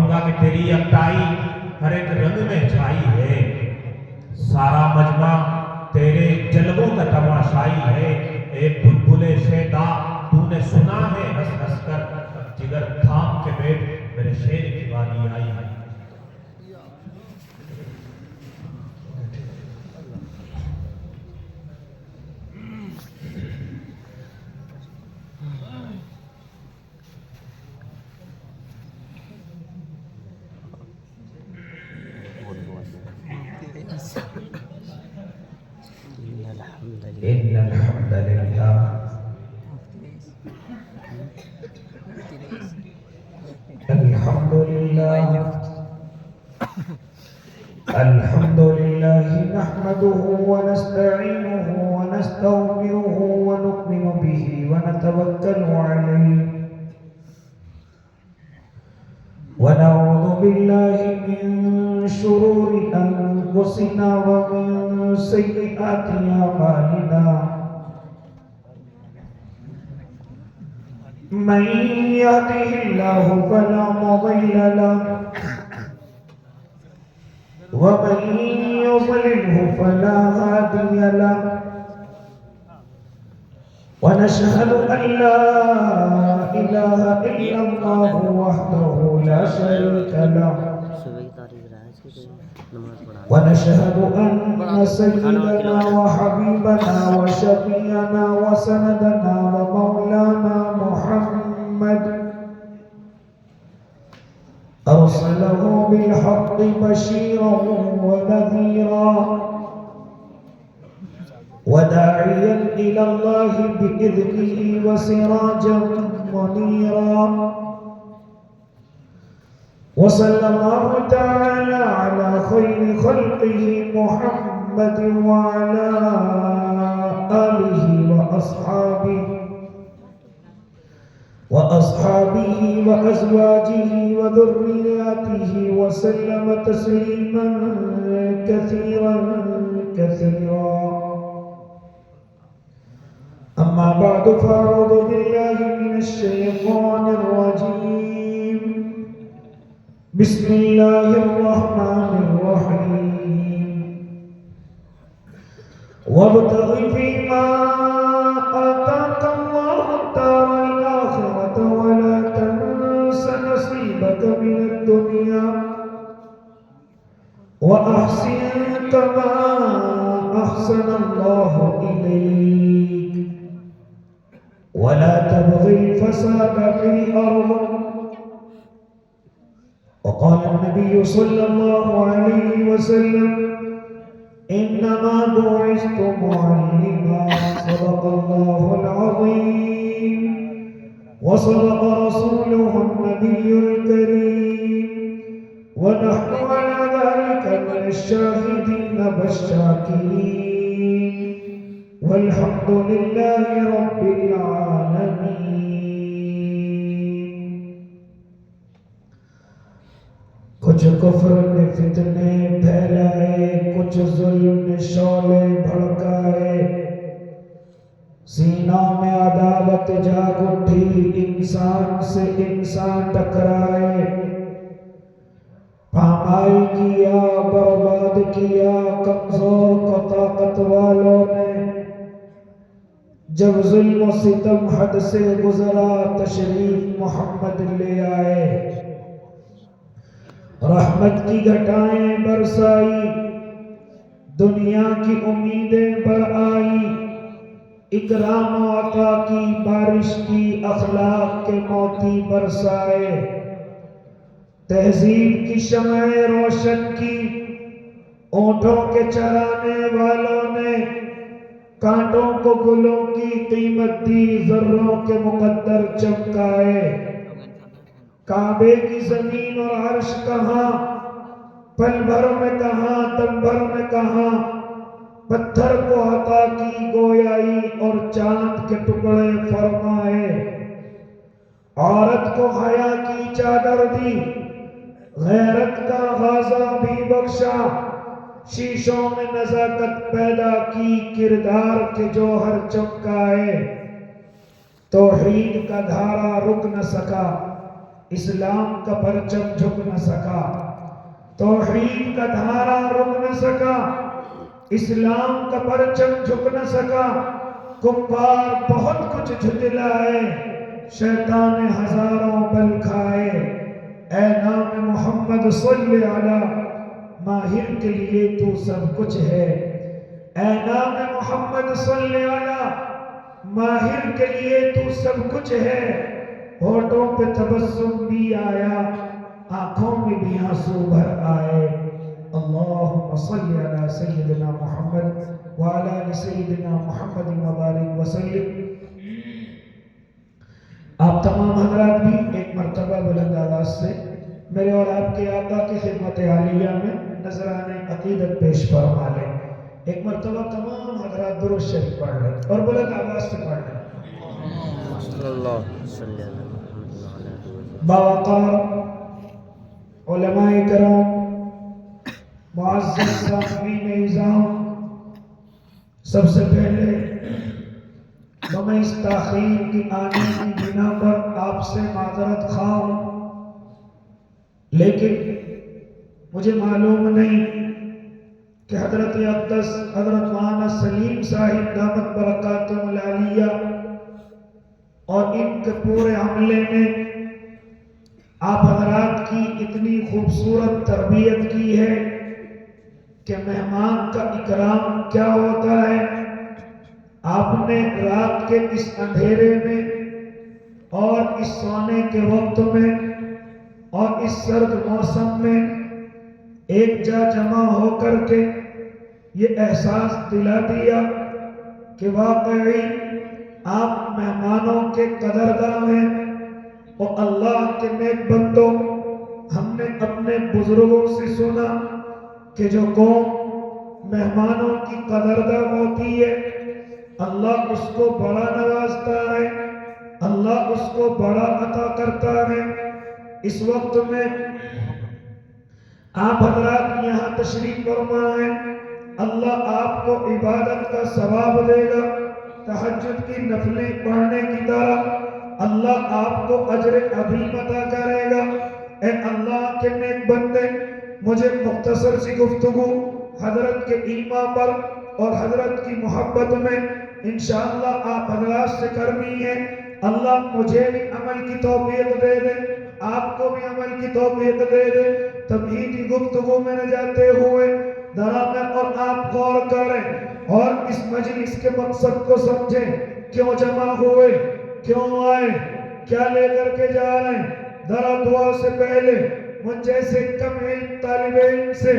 کہوں گا کہ تیری یکتائی ہر ایک رنگ میں چھائی ہے، سارا مجمع تیرے جلووں کا تماشائی ہے۔ اے بلبل شیدا تو نے سنا ہے ہنس ہنس کر، جگر تھام کے بیٹھ میرے شیر کی باری آئی ہے۔ إن الحمد لله الحمد لله نحمده ونستعينه ونستغفره ونؤمن به ونتوكل عليه ونعوذ بالله من شرور أنفسنا ومن سيئات أعمالنا من يهده الله فلا مضل له ومن يضلله فلا هادي له ونشهد أن لا إله إلا الله وحده لا شريك له ونشهد أن سيدنا وحبيبنا وشفيعنا وسندنا ومولانا محمد أرسله بالحق بشيرا ونذيرا وداعيا إلى الله بإذنه وسراجا منيرا وصلى الله تعالى على خير خلقه محمد وعلى آله وأصحابه وأزواجه وذرياته وسلم تسليما كثيرا كثيرا. أما بعد فأعوذ بالله من الشيطان الرجيم. بسم الله الرحمن الرحيم. وابتغ فيما آتاك الله الدار الآخرة ولا تنس نصيبك من الدنيا وأحسن كما أحسن الله إليك ولا تبغ الفساد في الأرض. وقال النبي صلى الله عليه وسلم إنما بعثت معلما. صدق الله العظيم وصدق رسوله النبي الكريم ونحن على ذلك من الشاهدين والشاكرين والحمد لله رب العالمين. کچھ کفر نے فتنے پھیلائے، کچھ ظلم نے شعلے بھڑکائے، سینہ میں عداوت جاگ اٹھی، انسان سے انسان ٹکرائے، پامال کیا، برباد کیا کمزور کو طاقت والوں نے. جب ظلم و ستم حد سے گزرا، تشریف محمد لے آئے، رحمت کی گھٹائیں برسائی، دنیا کی امیدیں بڑھ آئی، اکرام و عطا کی بارش کی، اخلاق کے موتی برسائے، تہذیب کی شمعیں روشن کی، اونٹوں کے چرانے والوں نے کانٹوں کو گلوں کی قیمت دی، ذروں کے مقدر چمکائے. کعبے کی زمین اور عرش کہاں، پل بھر میں کہاں، دم بھر میں کہاں، پتھر کو عطا کی گویائی اور چاند کے ٹکڑے فرمائے. عورت کو حیا کی چادر دی، غیرت کا غازہ بھی بخشا، شیشوں میں نزاکت پیدا کی، کردار کے جوہر چمکائے. توحید کا دھارا رک نہ سکا، اسلام کا پرچم جھک نہ سکا، توحید کا دھارا رک نہ سکا، اسلام کا پرچم جھک نہ سکا، کفار بہت کچھ جھٹلائے، شیطان ہزاروں بل کھائے، اے نام محمد صلی علی، ماہر کے لیے تو سب کچھ ہے، اے نام محمد صلی علی، ماہر کے لیے تو سب کچھ ہے، ہونٹوں پہ تبسم بھی آیا، آنکھوں میں بھی آنسو بھر آئے۔ اللہم صلی علی سیدنا محمد وعلی آل سیدنا محمد مبارک وسلم۔ آپ تمام حضرات بھی ایک مرتبہ بلند آواز سے میرے اور آپ کے آقا کی خدمت عالیہ میں نذرانِ عقیدت پیش فرما لیں۔ ایک مرتبہ تمام حضرات درود شریف پڑھ لیں اور بلند آواز سے پڑھ لیں۔ باوقار علماء کرام، معزز سامعین اعظام، سب سے پہلے تو میں اس تاخیر کی آنے کی بنا پر آپ سے معذرت خواہ ہوں، لیکن مجھے معلوم نہیں کہ حضرت اقدس حضرت مولانا سلیم صاحب دامت برکاتہم العالیہ اور ان کے پورے عملے نے آپ حضرات کی اتنی خوبصورت تربیت کی ہے کہ مہمان کا اکرام کیا ہوتا ہے۔ آپ نے رات کے اس اندھیرے میں اور اس سونے کے وقت میں اور اس سرد موسم میں ایک جا جمع ہو کر کے یہ احساس دلا دیا کہ واقعی آپ مہمانوں کے قدرداں ہیں۔ اور اللہ کے نیک بندوں، ہم نے اپنے بزرگوں سے سنا کہ جو قوم مہمانوں کی قدرداں ہوتی ہے اللہ اس کو بڑا نوازتا ہے، اللہ اس کو بڑا عطا کرتا ہے۔ اس وقت میں آپ حضرات یہاں تشریف فرما ہیں، اللہ آپ کو عبادت کا ثواب دے گا، تہجد کی نفلیں پڑھنے کی طرح اللہ آپ کو اجر عظیم عطا کرے گا۔ اے اللہ کے نیک بندے، مجھے مختصر سی گفتگو حضرت کے ایما پر اور حضرت کی محبت میں انشاءاللہ آپ حضرات سے کرنی ہے۔ اللہ مجھے بھی عمل کی توفیق دے دے، آپ کو بھی عمل کی توفیق دے دے۔ تمہیدی گفتگو میں نہ جاتے ہوئے ذرا میں اور آپ غور کریں اور اس مجلس کے مقصد کو سمجھیں، کیوں جمع ہوئے، کیوں آئے، کیا لے کر کے جا رہے ہیں۔ ذرا دعا سے پہلے مجھ جیسے کم علم طالب علم سے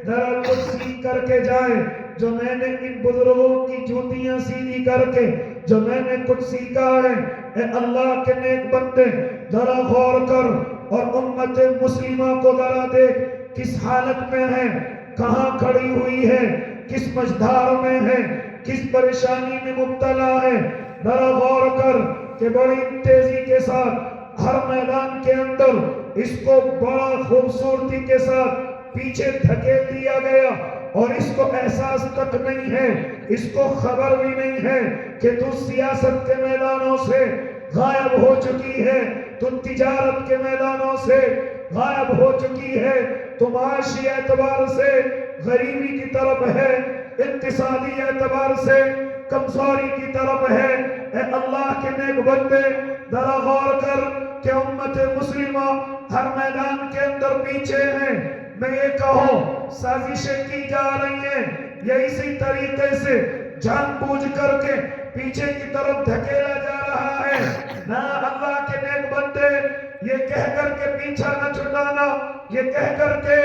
ذرا کچھ سیکھ کر کے جائیں، جو میں نے ان بزرگوں کی جوتیاں سیدھی کر کے جو میں نے کچھ سیکھا ہے۔ اے اللہ کے نیک بندے، ذرا غور کر اور امت مسلمہ کو ذرا دیکھ کس حالت میں ہے، کہاں کھڑی ہوئی ہے، کس مجدھار میں ہے، کس پریشانی میں مبتلا ہے۔ ذرا غور کر کہ بڑی تیزی کے ساتھ ہر میدان کے اندر اس کو بڑا خوبصورتی کے ساتھ پیچھے دھکیل دیا گیا، اور اس کو احساس تک نہیں ہے، اس کو خبر بھی نہیں ہے کہ تو سیاست کے میدانوں سے غائب ہو چکی ہے، تو تجارت کے میدانوں سے غائب ہو چکی ہے، تو معاشی اعتبار سے غریبی کی طرف ہے، اقتصادی اعتبار سے کمزوری کی طرف ہے۔ اے اللہ کے نیک بندے، ذرا غور کر کہ امت مسلمہ ہر میدان کے اندر پیچھے ہیں۔ میں یہ کہوں سازشیں کی جا رہی ہیں، یہ اسی طریقے سے جان بوجھ کر کے پیچھے کی طرف دھکیلا جا رہا ہے۔ نہ اللہ کے نیک بندے، یہ کہہ کر کے پیچھا نہ چھٹانا، یہ کہہ کر کے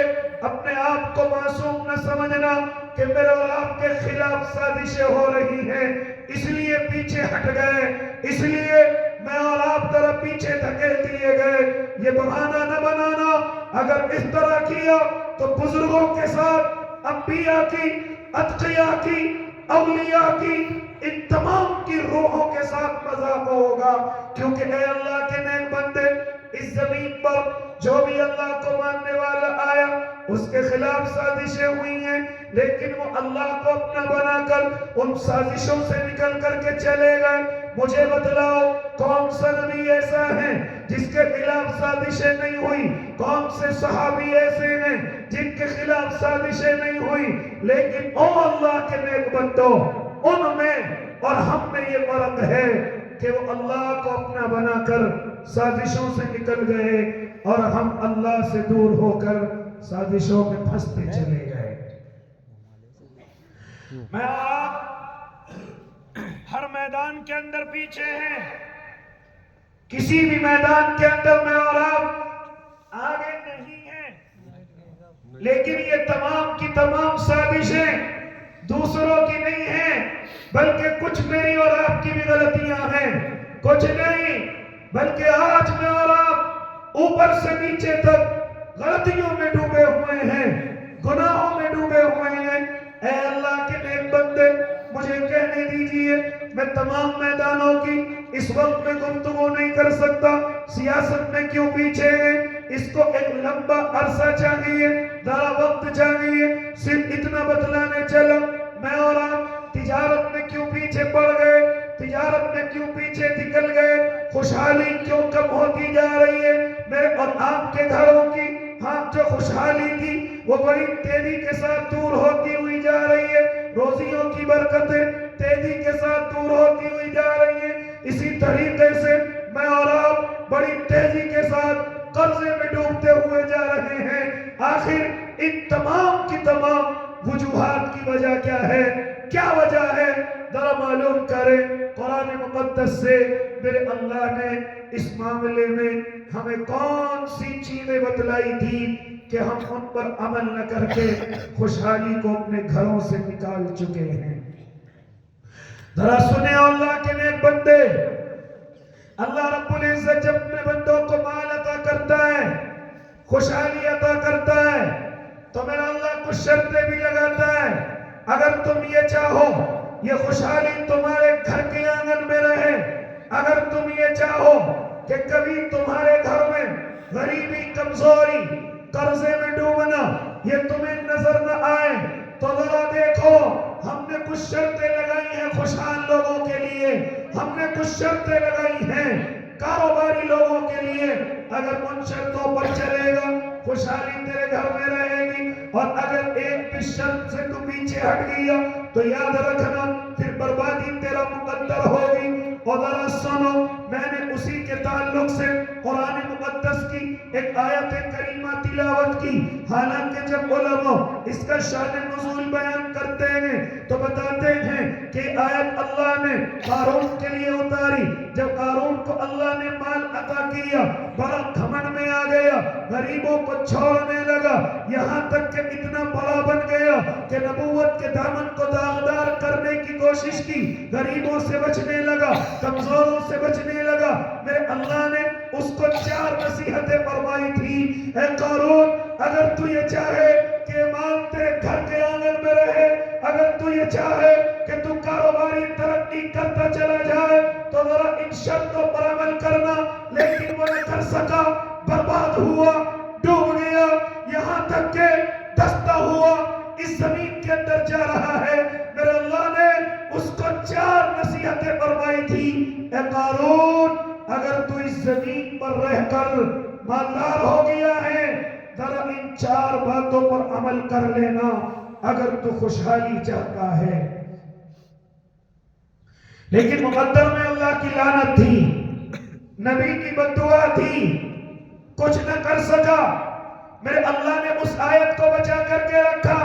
اپنے آپ کو معصوم نہ سمجھنا کہ میرے اور آپ کے خلاف سازشیں ہو رہی ہیں اس لیے پیچھے ہٹ گئے، اس لیے میں اور آپ طرف پیچھے دھکیل دیے گئے۔ یہ بہانہ نہ بنانا، اگر اس طرح کیا تو بزرگوں کے ساتھ انبیاء کی، اتقیاء کی، اولیاء کی، ان تمام کی روحوں کے ساتھ مذاق ہوگا، کیونکہ اے اللہ کے نیک بندے اس زمین پر جو بھی اللہ کو ماننے والا آیا اس کے خلاف سازشیں ہوئی ہیں، لیکن وہ اللہ کو اپنا بنا کر ان سازشوں سے نکل کر کے چلے گئے۔ مجھے بتلاؤ کون سا نبی ایسا ہے جس کے خلاف سازشیں نہیں ہوئی؟ کون سے صحابی ایسے ہیں جن کے خلاف سازشیں نہیں ہوئی؟ لیکن او اللہ کے نیک بندو، ان میں اور ہم میں یہ فرق ہے کہ وہ اللہ کو اپنا بنا کر سازشوں سے نکل گئے اور ہم اللہ سے دور ہو کر سازشوں میں پھنستے چلے گئے۔ میں آپ ہر میدان کے اندر پیچھے ہیں، کسی بھی میدان کے اندر میں اور آپ آگے نہیں ہیں، لیکن یہ تمام کی تمام سازشیں دوسروں کی نہیں ہیں، بلکہ کچھ میری اور آپ کی بھی غلطیاں ہیں۔ کچھ نہیں بلکہ آج میں اور آپ اوپر سے نیچے تک غلطیوں میں ڈوبے ہوئے ہیں، گناہوں میں ڈوبے ہوئے ہیں۔ اے اللہ کے نیک بندے، مجھے کہنے دیجئے، میں تمام میدانوں کی اس وقت میں گفتگو نہیں کر سکتا۔ سیاست میں کیوں پیچھے ہیں؟ اس کو ایک لمبا عرصہ چاہیے، ذرا وقت چاہیے۔ صرف اتنا بتلانے چلا، میں اور آپ تجارت میں کیوں پیچھے پڑ گئے؟ تجارت میں کیوں پیچھے نکل گئے؟ خوشحالی کیوں کم ہوتی جا رہی ہے؟ میرے اور آپ کے گھروں کی جو خوشحالی تھی وہ بڑی تیزی کے ساتھ دور ہوتی ہوئی جا رہی ہے۔ روزیوں کی برکتیں تیزی کے ساتھ دور ہوتی ہوئی جا رہی ہیں۔ اسی طریقے سے میں اور آپ بڑی تیزی کے ساتھ قرضے میں ڈوبتے ہوئے جا رہے ہیں۔ آخر ان تمام کی تمام وجوہات کی وجہ کیا ہے؟ کیا وجہ ہے؟ ذرا معلوم کریں۔ قرآن مقدس سے میرے اللہ نے اس معاملے میں ہمیں کون سی چیزیں بتلائی تھی کہ ہم ان پر عمل نہ کر کے خوشحالی کو اپنے گھروں سے نکال چکے ہیں۔ ذرا سنیں اللہ کے نیک بندے، اللہ رب العزت جب اپنے بندوں کو مال عطا کرتا ہے، خوشحالی عطا کرتا ہے، تو میرا اللہ کچھ شرطیں بھی لگاتا ہے۔ اگر تم یہ چاہو یہ خوشحالی تمہارے گھر کے آنگن میں رہے، اگر تم یہ چاہو کہ کبھی تمہارے گھر میں غریبی، کمزوری، قرضے میں ڈوبنا یہ تمہیں نظر نہ آئے، تو ذرا دیکھو ہم نے کچھ شرطیں لگائی ہیں خوشحال لوگوں کے لیے۔ ہم نے کچھ شرطیں لگائی ہیں کاروباری لوگوں کے لیے۔ اگر ان شرطوں پر چلے گا خوشحالی تیرے گھر میں رہے گی، اور اگر ایک بھی شرط سے تو پیچھے ہٹ گیا تو یاد رکھنا پھر بربادی تیرا مقدر ہوگی۔ اور ذرا سنو، میں نے اسی کے تعلق سے قرآن مقدس کی ایک آیت کریمہ تلاوت کی۔ حالانکہ جب علماء اس کا شان نزول بیان کرتے ہیں تو بتاتے ہیں کہ آیت اللہ نے قارون کے لیے اتاری۔ جب قارون کو اللہ نے مال عطا کیا، بڑا گھمنڈ میں آ گیا، غریبوں کو چھوڑنے لگا، یہاں تک کہ اتنا بڑا بن گیا کہ نبوت کے دامن کو داغدار کرنے کی کوشش کی، غریبوں سے بچنے لگا، کمزوروں سے بچنے لگا۔ میرے اللہ نے اس کو 4 نصیحتیں فرمائی تھی۔ اے قارون، اگر تو یہ چاہے کہ مال تیرے گھر کے آنگن میں رہے، اگر تو یہ چاہے کہ تو کاروباری ترقی کرتا چلا جائے، تو ذرا ان شرطوں پر عمل کرنا۔ لیکن وہ نہ کر سکا، برباد ہوا، ڈوب گیا، یہاں تک کہ دستہ ہوا، اس زمین کے اندر جا رہا ہے۔ میرے اللہ نے اس کو 4 نصیحتیں فرمائی تھی۔ اے قارون، اگر تو اس زمین پر رہ کر مالدار ہو گیا ہے، ذرا ان 4 باتوں پر عمل کر لینا اگر تو خوشحالی چاہتا ہے۔ لیکن مقدر میں اللہ کی لعنت تھی، نبی کی بددعا تھی، کچھ نہ کر سکا۔ میرے اللہ نے اس آیت کو بچا کر کے رکھا،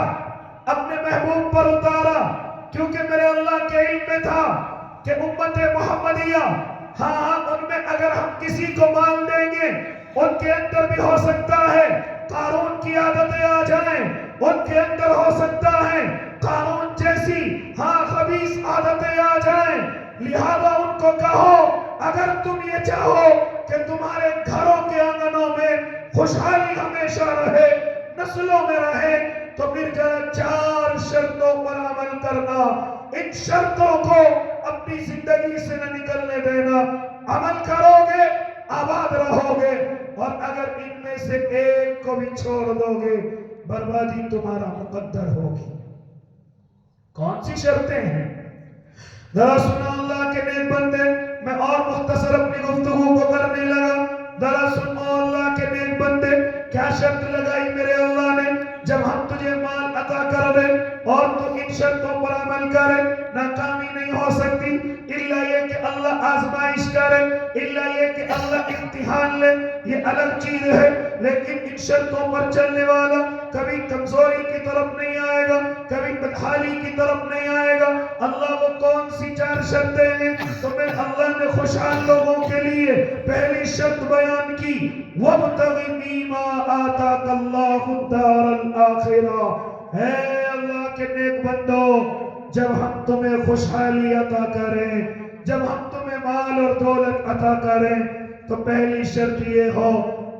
اپنے محبوب پر اتارا، کیونکہ میرے اللہ کے علم میں تھا کہ امت محمدیہ ہاں ان میں اگر ہم کسی کو مان دیں گے ان کے اندر بھی ہو سکتا ہے قارون کی عادتیں آ جائیں، ان کے اندر ہو سکتا ہے قارون جیسی خبیث عادتیں آ جائیں۔ لہذا ان کو کہو اگر تم یہ چاہو کہ تمہارے گھروں کے آنگنوں میں خوشحالی ہمیشہ رہے، نسلوں میں رہے، تو پھر 4 شرطوں پر عمل کرنا۔ ان شرطوں کو اپنی زندگی سے نہ نکلنے دینا۔ عمل کرو گے آباد رہو گے، سے ایک کو بھی چھوڑ دو گے بربادی تمہارا مقدر ہوگی. کون سی شرطیں ہیں؟ ذرا سنو اللہ کے نیک بندے، میں اور مختصر اپنی گفتگو کو کرنے لگا. ذرا سنو اللہ کے نیک بندے، کیا شرط لگائی میرے اللہ نے؟ جب ہم تجھے مال عطا کر دیں اور تو ان شرطوں پر عمل کرے، ناکامی نہیں ہو سکتی الا یہ کہ اللہ آزمائش کرے، الا یہ کہ اللہ امتحان لے، یہ الگ چیز ہے. لیکن ان شرطوں پر چلنے والا کبھی کمزوری کی طرف نہیں آئے گا، کبھی بدحالی کی طرف نہیں آئے گا. اللہ وہ کون سی 4 شرطیں ہیں؟ تمہیں اللہ نے خوشحال لوگوں کے لیے پہلی شرط بیان کی، وَابْتَغِ فِيمَا آتَاكَ اللَّهُ الدَّارَ الْآخِرَةَ. اے اللہ کے نیک بندو، جب ہم تمہیں خوشحالی عطا کریں، جب ہم تمہیں مال اور دولت عطا کریں، تو پہلی شرط یہ ہو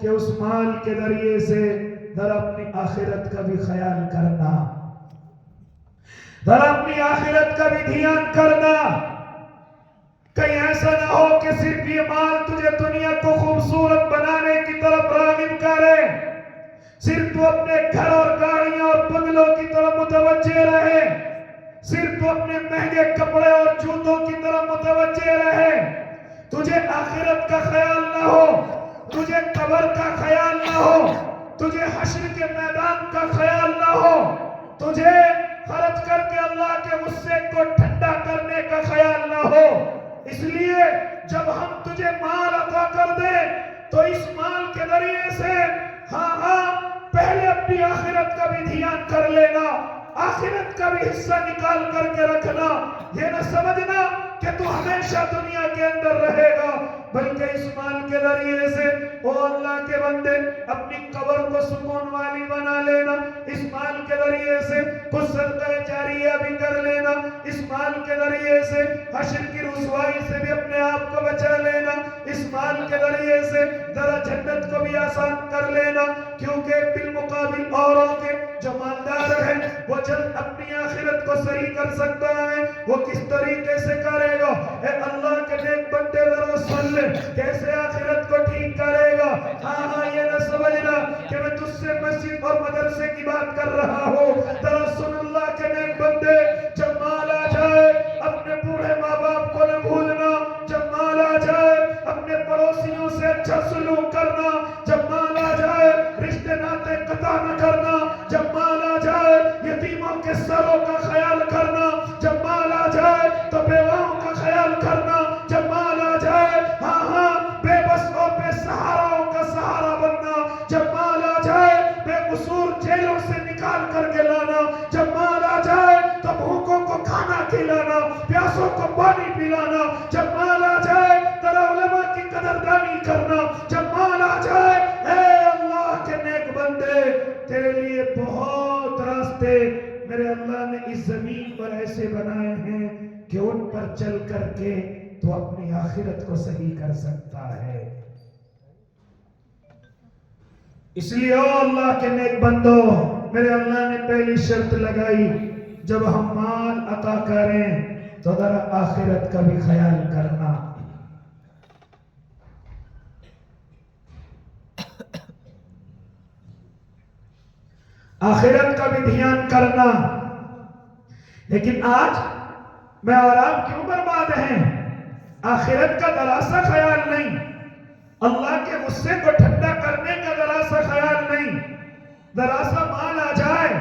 کہ اس مال کے ذریعے سے ذرا اپنی آخرت کا بھی خیال کرنا، ذرا اپنی آخرت کا بھی دھیان کرنا. کہیں ایسا نہ ہو کہ صرف یہ مال تجھے دنیا کو خوبصورت بنانے کی طرف راغب کرے، صرف تو اپنے گھر اور گاڑیاں اور بنگلوں کی طرف متوجہ رہے، صرف تو اپنے مہنگے کپڑے اور جوتوں کی طرف متوجہ رہے، تجھے آخرت کا خیال نہ ہو، تجھے قبر کا خیال نہ ہو، تجھے حشر کے میدان کا خیال نہ ہو، تجھے خرچ کر کے اللہ کے غصے کو ٹھنڈا کرنے کا خیال نہ ہو. اس لیے جب ہم تجھے مال عطا کر دیں تو اس مال کے ذریعے سے پہلے اپنی آخرت کا بھی دھیان کر لینا، آخرت کا بھی حصہ نکال کر کے رکھنا. یہ نہ سمجھنا کہ تو ہمیشہ دنیا کے اندر رہے گا، بلکہ اس مال کے ذریعے سے او اللہ کے بندے اپنی قبر کو سکون والی بنا لینا، اس مال کے ذریعے سے کچھ صدقہ جاریہ بھی کر لینا، اس مال کے ذریعے سے حشر کی رسوائی سے بھی اپنے آپ کو بچا لینا، اس مال کے ذریعے سے ذرا جنت کو بھی آسان کر لینا. کیونکہ بالمقابل اوروں کے جو مالدار ہیں وہ جلد اپنی آخرت کو صحیح کر سکتا ہے، وہ کس طریقے سے کرے گا؟ اے اللہ کے نیک بندے ذرا سن لے، کیسے آخرت کو ٹھیک کرے گا؟ یہ نہ سمجھنا کہ میں تجھ سے مسجد اور مدرسے کی بات کر رہا ہوں. ذرا سن اللہ کے نیک بندے، جب مال آ جائے اپنے بوڑھے ماں باپ کو نہ بھولنا، جب مال آ جائے اپنے پڑوسیوں سے اچھا سلوک کرنا، جب مال آ جائے رشتے ناطے قطع نہ کرنا، جب مال آ جائے یتیموں کے سروں کا خیال کرنا، جب مال آ جائے تو بیواؤں کا خیال کرنا، جب مال آ جائے بے بس اور بے سہاراؤں کا سہارا بننا، جب مال آ جائے بے قصور جیلوں سے نکال کر کے لانا، جب مال آ جائے تو بھوکوں کو کھانا کھلانا، پیاسوں کو پانی پلانا، جب مال آ جائے ترا علماء کی قدردانی کرنا، جب مال آ جائے اے اللہ کے نیک بندے تیرے لیے بہت راستے میرے اللہ نے اس زمین پر ایسے بنائے ہیں کہ ان پر چل کر کے تو اپنی آخرت کو صحیح کر سکتا ہے. اس لیے او اللہ کے نیک بندو، میرے اللہ نے پہلی شرط لگائی، جب ہم مال عطا کریں تو ذرا آخرت کا بھی خیال کرنا. آخرت کا بھی دھیان کرنا. لیکن آج میں اور آپ کیوں برباد ہیں؟ آخرت کا ذرا سا خیال نہیں، اللہ کے غصے کو ٹھنڈا کرنے کا ذرا سا خیال نہیں. ذرا سا مال آ جائے،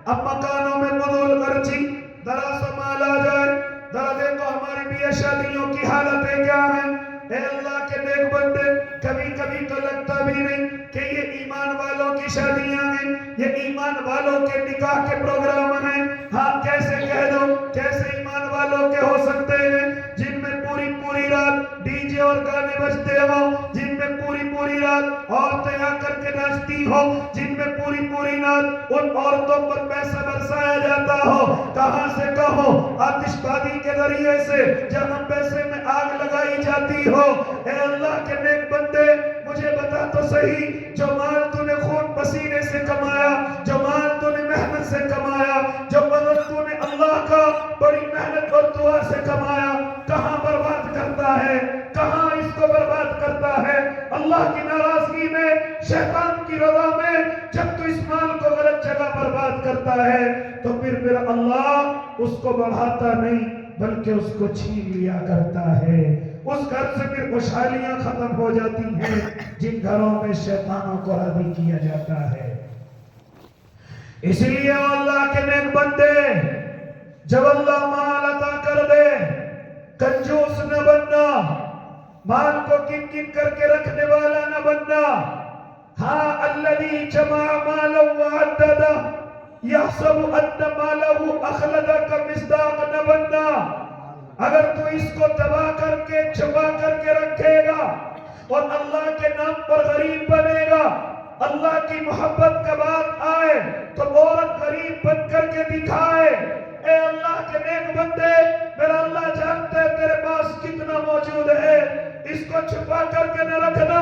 اب مکانوں میں فضول خرچی، ذرا سا مال آ جائے، ذرا دیکھو ہماری بھی شادیوں کی حالتیں کیا ہیں. اے اللہ کے نیک بندے، کبھی کبھی تو لگتا بھی نہیں کہ یہ ایمان والوں کی شادیاں ہیں، یہ ایمان والوں کے نکاح کے پروگرام ہیں. کیسے کہہ دو، کیسے ایمان والوں کے ہو سکتے ہیں جن میں پوری رات ڈی جے اور گانے بجتے ہوں، جن میں پوری رات عورتیں آ کر کے ناچتی ہوں، جن میں پوری رات ان عورتوں پر پیسہ برسایا جاتا ہو. کہاں سے کہو، آتش بازی کے ذریعے سے جہاں پیسے میں آگ لگائی جاتی ہو. اے اللہ کے نیک بندے، مجھے بتا تو صحیح، جو مال تو نے خون پسینے سے کمایا، جو مال تو نے محنت سے کمایا، جو بدل تو نے اللہ کا بڑی محنت اور دعا سے کمایا، کہاں برباد کرتا ہے، کہاں اس کو برباد کرتا ہے؟ اللہ کی ناراضگی میں شیطان کی رضا میں جب تو اس مال کو غلط جگہ برباد کرتا ہے تو پھر اللہ اس کو بڑھاتا نہیں بلکہ اس کو چھین لیا کرتا ہے. اس گھر سے پھر خوشحالیاں ختم ہو جاتی ہیں جن گھروں میں شیطانوں کو راضی کیا جاتا ہے. اس لیے اللہ کے نیک بندے جب اللہ مال عطا کر دے کنجوس نہ بننا, مال کو کن کن کر کے رکھنے والا نہ بننا. ہاں الذی جمع مالا وعددہ یحسب ان مالہ اخلدہ کا مصداق نہ بننا. اگر تو اس کو تباہ کر کے چھپا کر کے رکھے گا اور اللہ کے نام پر غریب بنے گا, اللہ کی محبت کا بات آئے تو عورت غریب بن کر کے دکھائے. اے اللہ کے نیک بندے, میرا اللہ جانتا ہے تیرے پاس کتنا موجود ہے, اس کو چھپا کر کے نہ رکھنا.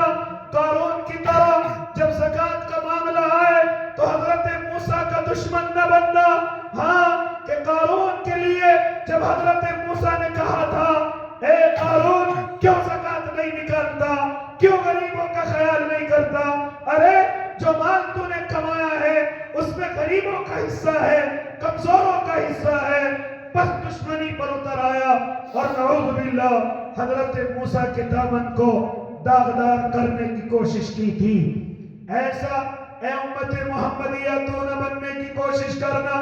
قارون کی طرح جب زکوٰۃ کا معاملہ آئے تو حضرت موسیٰ کا دشمن نہ بننا. ہاں کہ قارون کے لیے جب حضرت موسیٰ نے کہا تھا اے قارون کیوں زکوٰۃ نہیں نکالتا, کیوں غریبوں کا خیال نہیں کرتا, ارے جو مال تو نے کمایا ہے اس میں غریبوں کا حصہ ہے, کمزوروں کا حصہ ہے. بس دشمنی پر اتر آیا اور نعوذ باللہ حضرت موسیٰ کے دامن کو داغدار کرنے کی کوشش کی تھی. ایسا اے امت محمدیہ تو نہ بننے کی کوشش کرنا.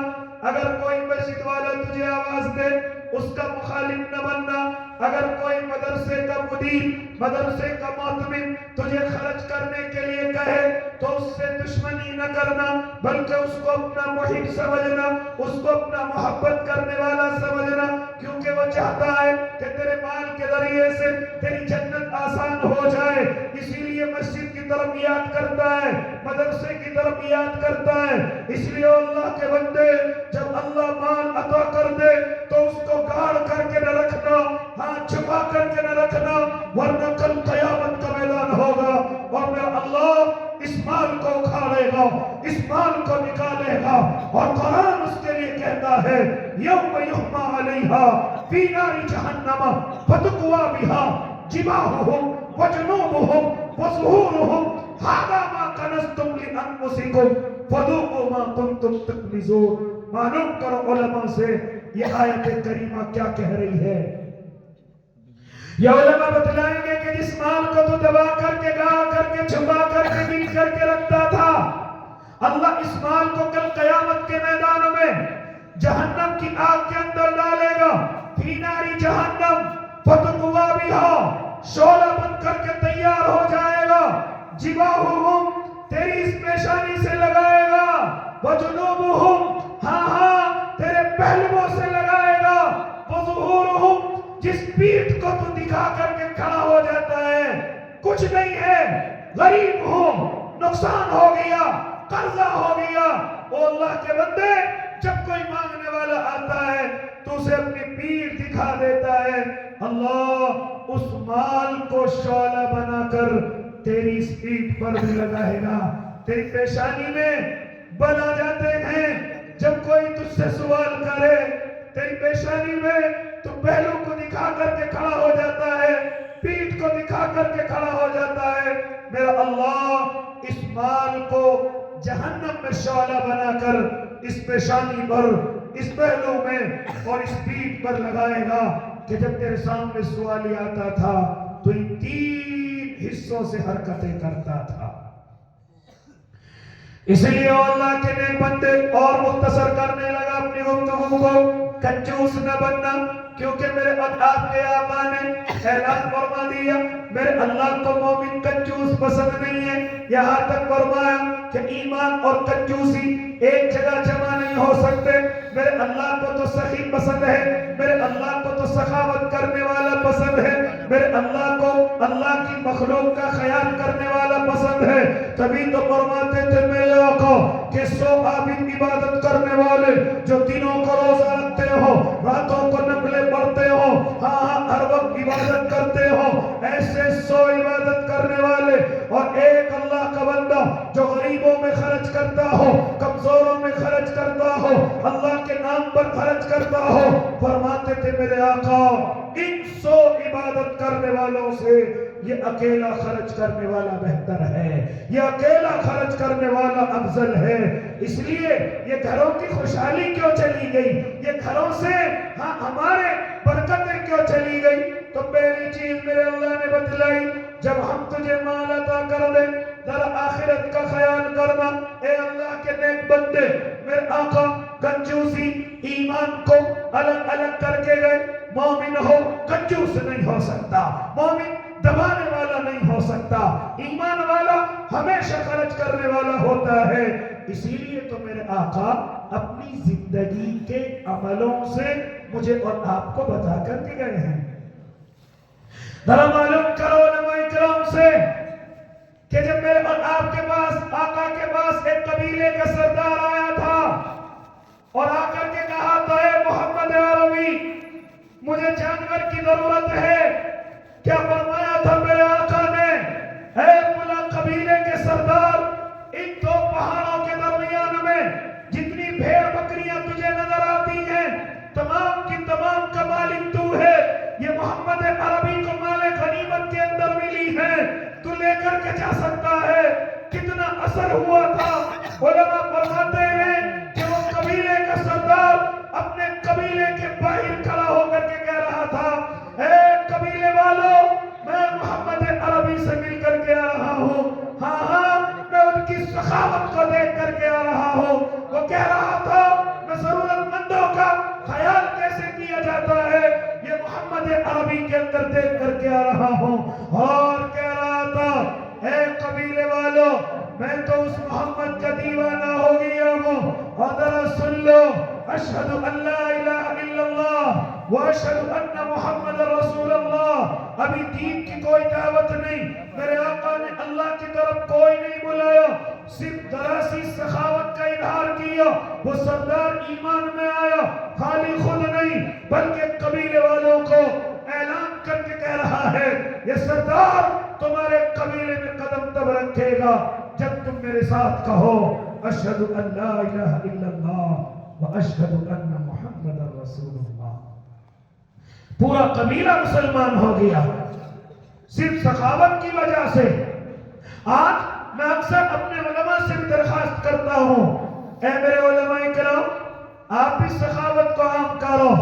اگر کوئی مسجد والا تجھے آواز دے اس کا مخالف نہ بننا. اگر کوئی مدرسے کا مدیر, مدرسے کا معتمد تجھے خرچ کرنے کے لیے کہے تو اس سے دشمنی نہ کرنا بلکہ اس کو اپنا محب سمجھنا, اس کو اپنا محبت کرنے والا سمجھنا, کیونکہ وہ چاہتا ہے کہ تیرے مال کے ذریعے سے تیری جنت آسان ہو جائے. اسی لیے مسجد کی طرف یاد کرتا ہے, مدرسے کی طرف یاد کرتا ہے. اس لیے اللہ کے بندے جب اللہ مال عطا کر دے تو اس کو گاڑ کر کے نہ رکھنا, ہاں چھپا کر کے نہ رکھنا, ورنہ کل قیامت کا میدان ہوگا اور میرا اللہ اس مال کو اکھاڑے گا, اس مال کو نکالے گا. اور قرآن اس کے لیے کہتا ہے یوم یحمى علیہا فی نار جہنم فتقوی بہا جباہہم وجنوبہم وظہورہم ھذا ما کنزتم لانفسکم فذوقوا ما کنتم تکنزون. معلوم کرو علماء سے یہ آیت کریمہ کیا کہہ رہی ہے. یہ علماء بتلائیں گے کہ جس مال کو تو دبا کر کے گاڑ کر کے چھپا کر کے گن کر کے رکھتا تھا, اللہ اس مال کو کل قیامت کے میدان میں جہنم کی آگ کے اندر ڈالے گا. فی ناری جہنم فتقوی بہا, شعلہ بن کر کے تیار ہو جائے گا. جباہہم, تیری اس پیشانی سے لگائے گا. وجنوبہم, ہاں تیرے پہلووں سے لگائے گا. وظہورہم, جس پیٹھ کو تو دکھا کر کے کھڑا ہو جاتا ہے کچھ نہیں ہے, غریب ہو, نقصان ہو گیا, قرضہ ہو گیا. او اللہ کے بندے جب کوئی مانگنے والا آتا ہے تو اسے اپنی پیٹھ دکھا دیتا ہے. اللہ اس مال کو شعلہ بنا کر تیری اس پیٹھ پر بھی لگائے گا. تیری پیشانی میں بل آ جاتے ہیں جب کوئی تجھ سے سوال کرے, تیری پیشانی میں تو پہلو کو دکھا کر کے کھڑا ہو جاتا ہے, پیٹھ کو دکھا کر کے کھڑا ہو جاتا ہے. میرا اللہ اس مال کو جہنم میں شعلہ بنا کر اس پیشانی پر, اس پہلو میں اور اس پیٹھ پر لگائے گا کہ جب تیرے سامنے سوال آتا تھا تو ان 3 حصوں سے حرکتیں کرتا تھا. اس لیے اللہ کے نیک بندے اور مختصر کرنے لگا اپنی گفتگو کو, کنجوس نہ بننا, کیونکہ میرے آپ کے آقا نے اعلان فرما دیا میرے اللہ کو مومن کنجوس پسند نہیں ہے. یہاں تک فرمایا کہ ایمان اور کنجوسی ایک جگہ جمع نہیں ہو سکتے. میرے اللہ کو تو سخی پسند ہے, میرے اللہ کو تو سخاوت کرنے والا پسند ہے, میرے اللہ کو اللہ کی مخلوق کا خیال کرنے والا پسند ہے. تبھی تو فرماتے تھے میرے آقا کہ 100 عابد عبادت کرنے والے جو دنوں کو روزہ رکھتے ہو, راتوں کو نفلیں پڑھتے ہو, ہاں ہر وقت عبادت کرتے ہو, ایسے 100 عبادت کرنے والے اور ایک اللہ کا بندہ جو غریبوں میں خرچ کرتا ہو, کمزوروں میں خرچ کرتا ہو, اللہ کے نام پر خرچ کرتا ہو. فرماتے تھے میرے آقا ان 100 عبادت کرنے والوں سے یہ اکیلا خرچ کرنے والا بہتر ہے، یہ اکیلا خرچ کرنے والا افضل ہے۔ اس لیے یہ گھروں کی خوشحالی کیوں چلی گئی، یہ گھروں سے ہمارے برکتیں کیوں چلی گئی؟ تو پہلی چیز میرے اللہ نے بتلائی، جب ہم تجھے مال عطا کر دیں ذرا آخرت کا خیال کرنا۔ اے اللہ کے نیک بندے، میرے آقا کنجوسی ایمان کو الگ الگ کر کے گئے۔ مومن ہو کنجوس نہیں ہو سکتا، مومن دبانے والا نہیں ہو سکتا، ایمان والا ہمیشہ خرچ کرنے والا ہوتا ہے۔ اسی لیے تو میرے آقا اپنی زندگی کے عملوں سے مجھے اور آپ کو بتا کر کے گئے ہیں۔ ذرا معلوم کرو علماء کرام سے کہ جب میرے اور آپ کے پاس، آقا کے پاس ایک قبیلے کا سردار آیا تھا اور آ کر کے کہا تھا، اے محمد عربی مجھے جانور کی ضرورت ہے، کیا فرمایا تھا میرے آقا نے؟ اے ملا قبیلے کے سردار، ان دو پہاڑوں کے درمیان میں جتنی بھیڑ بکریاں تجھے نظر آتی ہیں تمام کی تمام کا مالک تو ہے، یہ محمد عربی کو مال غنیمت کے اندر ملی ہے، تو لے کر کے جا سکتا ہے۔ کتنا اثر ہوا تھا، علماء فرماتے ہیں کہ وہ قبیلے کا سردار اپنے قبیلے کے باہر کھڑا ہو کر کے کہہ رہا تھا، اے قبیلے والوں میں محمد عربی سے مل کر کے آ رہا ہوں، ہاں میں ان کی سخاوت کو دیکھ کر کے آ رہا ہوں۔ وہ کہہ رہا تھا میں ضرورت مندوں کا خیال کیسے کیا جاتا ہے یہ محمد عربی کے اندر دیکھ کر کے آ رہا ہوں، اور کہہ رہا تھا، اے قبیلے والوں میں تو اس محمد کا دیوانہ ہو گیا ہوں، اور ذرا سن لو، اشہد ان لا الہ الا اللہ واشہد ان محمد رسول اللہ۔ ابھی دین کی کوئی دعوت نہیں، میرے آقا نے اللہ کی طرف کوئی نہیں بلایا، صرف ذرا سی سخاوت کا اظہار کیا۔ وہ سردار ایمان میں آیا، خالی خود نہیں بلکہ قبیلے والوں کو اعلان کر کے کہہ رہا ہے، یہ سردار تمہارے قبیلے میں قدم تب رکھے گا جب تم میرے ساتھ کہو اشہد ان لا الہ الا اللہ واشہد ان محمد رسول اللہ۔ پورا قبیلہ مسلمان ہو گیا صرف سخاوت کی وجہ سے۔ آج میں اکثر اپنے علماء سے بھی درخواست کرتا ہوں، اے میرے علماء کرام آپ بھی سخاوت کو عام کرو۔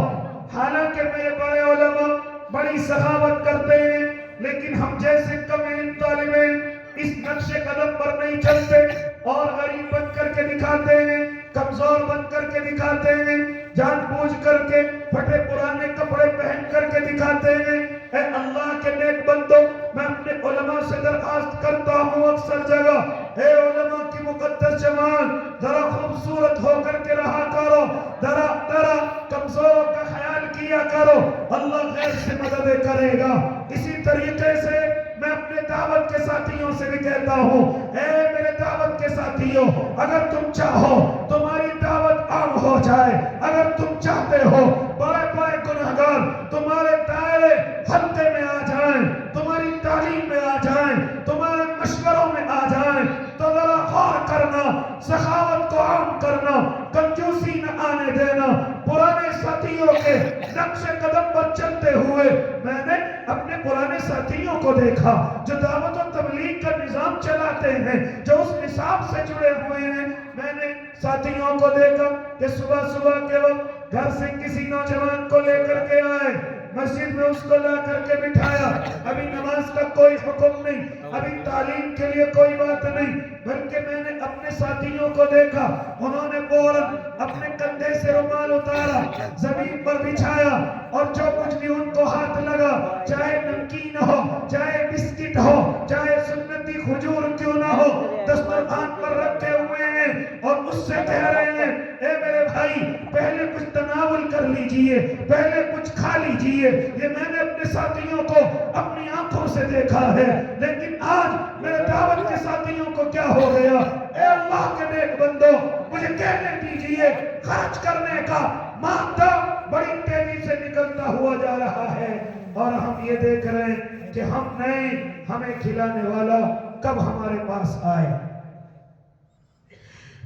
حالانکہ میرے بڑے علماء بڑی سخاوت کرتے ہیں، لیکن ہم جیسے کم علم طالب علم اس نقش قدم پر نہیں چلتے اور غریب بن کر کے دکھاتے ہیں، کمزور بن کر کے دکھاتے ہیں، جان بوجھ کر کے پھٹے پرانے کپڑے پہن کر کے دکھاتے ہیں۔ اے اللہ کے نیک بندوں، میں اپنے علماء سے درخواست کرتا ہوں اکثر جگہ، اے علماء کی مقدس جماعت ذرا خوبصورت ہو کر کے رہا کرو، ذرا کمزوروں کا خیال کیا کرو، اللہ غیر سے مدد کرے گا۔ اسی طریقے سے میں اپنے دعوت کے ساتھیوں سے بھی کہتا ہوں، اے میرے دعوت کے ساتھیوں، اگر تم چاہو تمہاری دعوت عام ہو جائے، اگر تم چاہتے ہو بڑے بڑے گنہگار تمہارے دائرے حلقے میں آ جائیں، تمہاری تعلیم میں آ جائیں، تمہارے مشوروں میں آ جائیں، تو ذرا غور کرنا، سخاوت کو عام کرنا، کنجوسی نہ آنے دینا۔ پرانے ساتھیوں کے نقش قدم پر چلتے ہوئے میں نے اپنے پرانے ساتھیوں کو دیکھا جو دعوت و تبلیغ کا نظام چلاتے ہیں، جو اس نصاب سے جڑے ہوئے ہیں۔ میں نے ساتھیوں کو دیکھا کہ صبح صبح کے وقت گھر سے کسی نوجوان کو لے کر کے آئے، مسجد میں اس کو لا کر کے بٹھایا، ابھی نماز کا کوئی حکم نہیں، ابھی تعلیم کے لیے کوئی بات نہیں، بلکہ میں نے اپنے ساتھیوں کو دیکھا انہوں نے فوراً اپنے کندھے سے رومال اتارا، زمین پر بچھایا، اور جو کچھ بھی ان کو ہاتھ لگا، چاہے نمکین ہو، چاہے بسکٹ ہو، چاہے سنتی کھجور کیوں نہ ہو، دسترخوان پر رکھے ہوئے ہیں، اور اس سے کہہ رہے ہیں، اے میرے بھائی پہلے کچھ تناول کر لیجئے، پہلے کچھ کھا لیجئے۔ یہ میں نے اپنے ساتھیوں کو اپنی آنکھوں سے دیکھا ہے، لیکن آج میرے دعوت کے ساتھیوں کو کیا ہو گیا؟ اے اللہ کے نیک بندوں، مجھے کہنے دیجئے، خرچ کرنے کا مادہ بڑی تیزی سے نکلتا ہوا جا رہا ہے، اور ہم یہ دیکھ رہے ہیں کہ ہم نہیں، ہمیں کھلانے والا کب ہمارے پاس آئے۔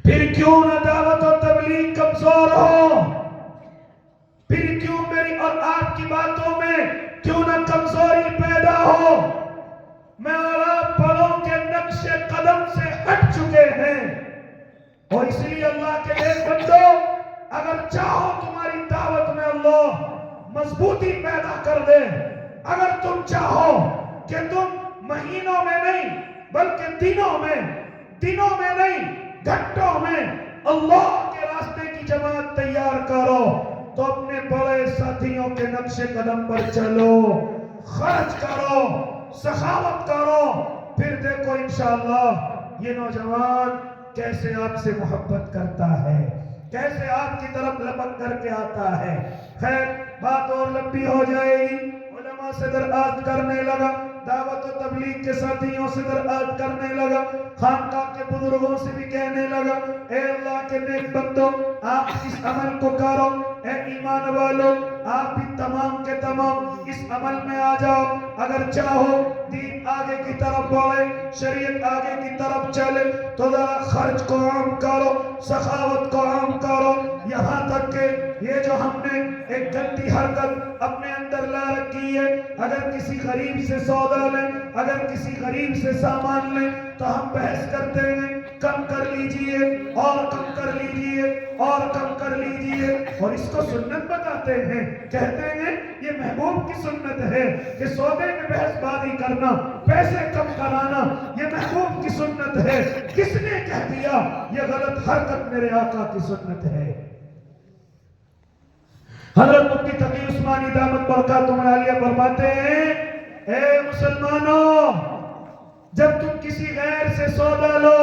پھر کیوں نہ دعوت و تبلیغ کمزور ہو، پھر کیوں میری اور آپ کی باتوں میں کیوں نہ کمزوری پیدا ہو؟ اور اس لیے اللہ کے نیک بندو، اگر چاہو تمہاری دعوت میں اللہ مضبوطی پیدا کر دے، اگر تم چاہو کہ تم مہینوں میں نہیں بلکہ دنوں میں نہیں گھنٹوں میں اللہ کے راستے کی جماعت تیار کرو، تو اپنے بڑے ساتھیوں کے نقش قدم پر چلو، خرچ کرو، سخاوت کرو، پھر دیکھو انشاءاللہ یہ نوجوان کیسے آپ سے محبت کرتا ہے، کیسے آپ کی طرف لپک کر کے آتا ہے۔ خیر بات اور لمبی ہو جائے گی، علماء سے درخواست کرنے لگا، دعوت و تبلیغ کے ساتھیوں سے درخواست کرنے لگا، خانقاہ کے بزرگوں سے بھی کہنے لگا، اے اللہ کے نیک بندو آپ اس عمل کو کرو، اے ایمان والو آپ بھی تمام کے تمام اس عمل میں آ جاؤ، اگر چاہو دین آگے کی طرف بڑھے، شریعت آگے کی طرف چلے تو ذرا خرچ کو عام کرو، سخاوت کو عام کرو، یہاں تک کہ یہ جو ہم نے ایک گندی حرکت اپنے اندر لا رکھی ہے، اگر کسی غریب سے سودا لیں، اگر کسی غریب سے سامان لیں تو ہم بحث کرتے ہیں کم کر لیجئے اور کم کر لیجئے اور کم کر لیجئے، اور اس کو سنت بتاتے ہیں، کہتے ہیں یہ محبوب کی سنت ہے کہ سودے میں بحث بازی کرنا، پیسے کم کرانا یہ محبوب کی سنت ہے۔ کس نے کہہ دیا یہ غلط حرکت میرے آقا کی سنت ہے؟ حضرت مفتی تقی عثمانی دامت برکاتہم العالیہ فرماتے ہیں، اے مسلمانوں جب تم کسی غیر سے سودا لو،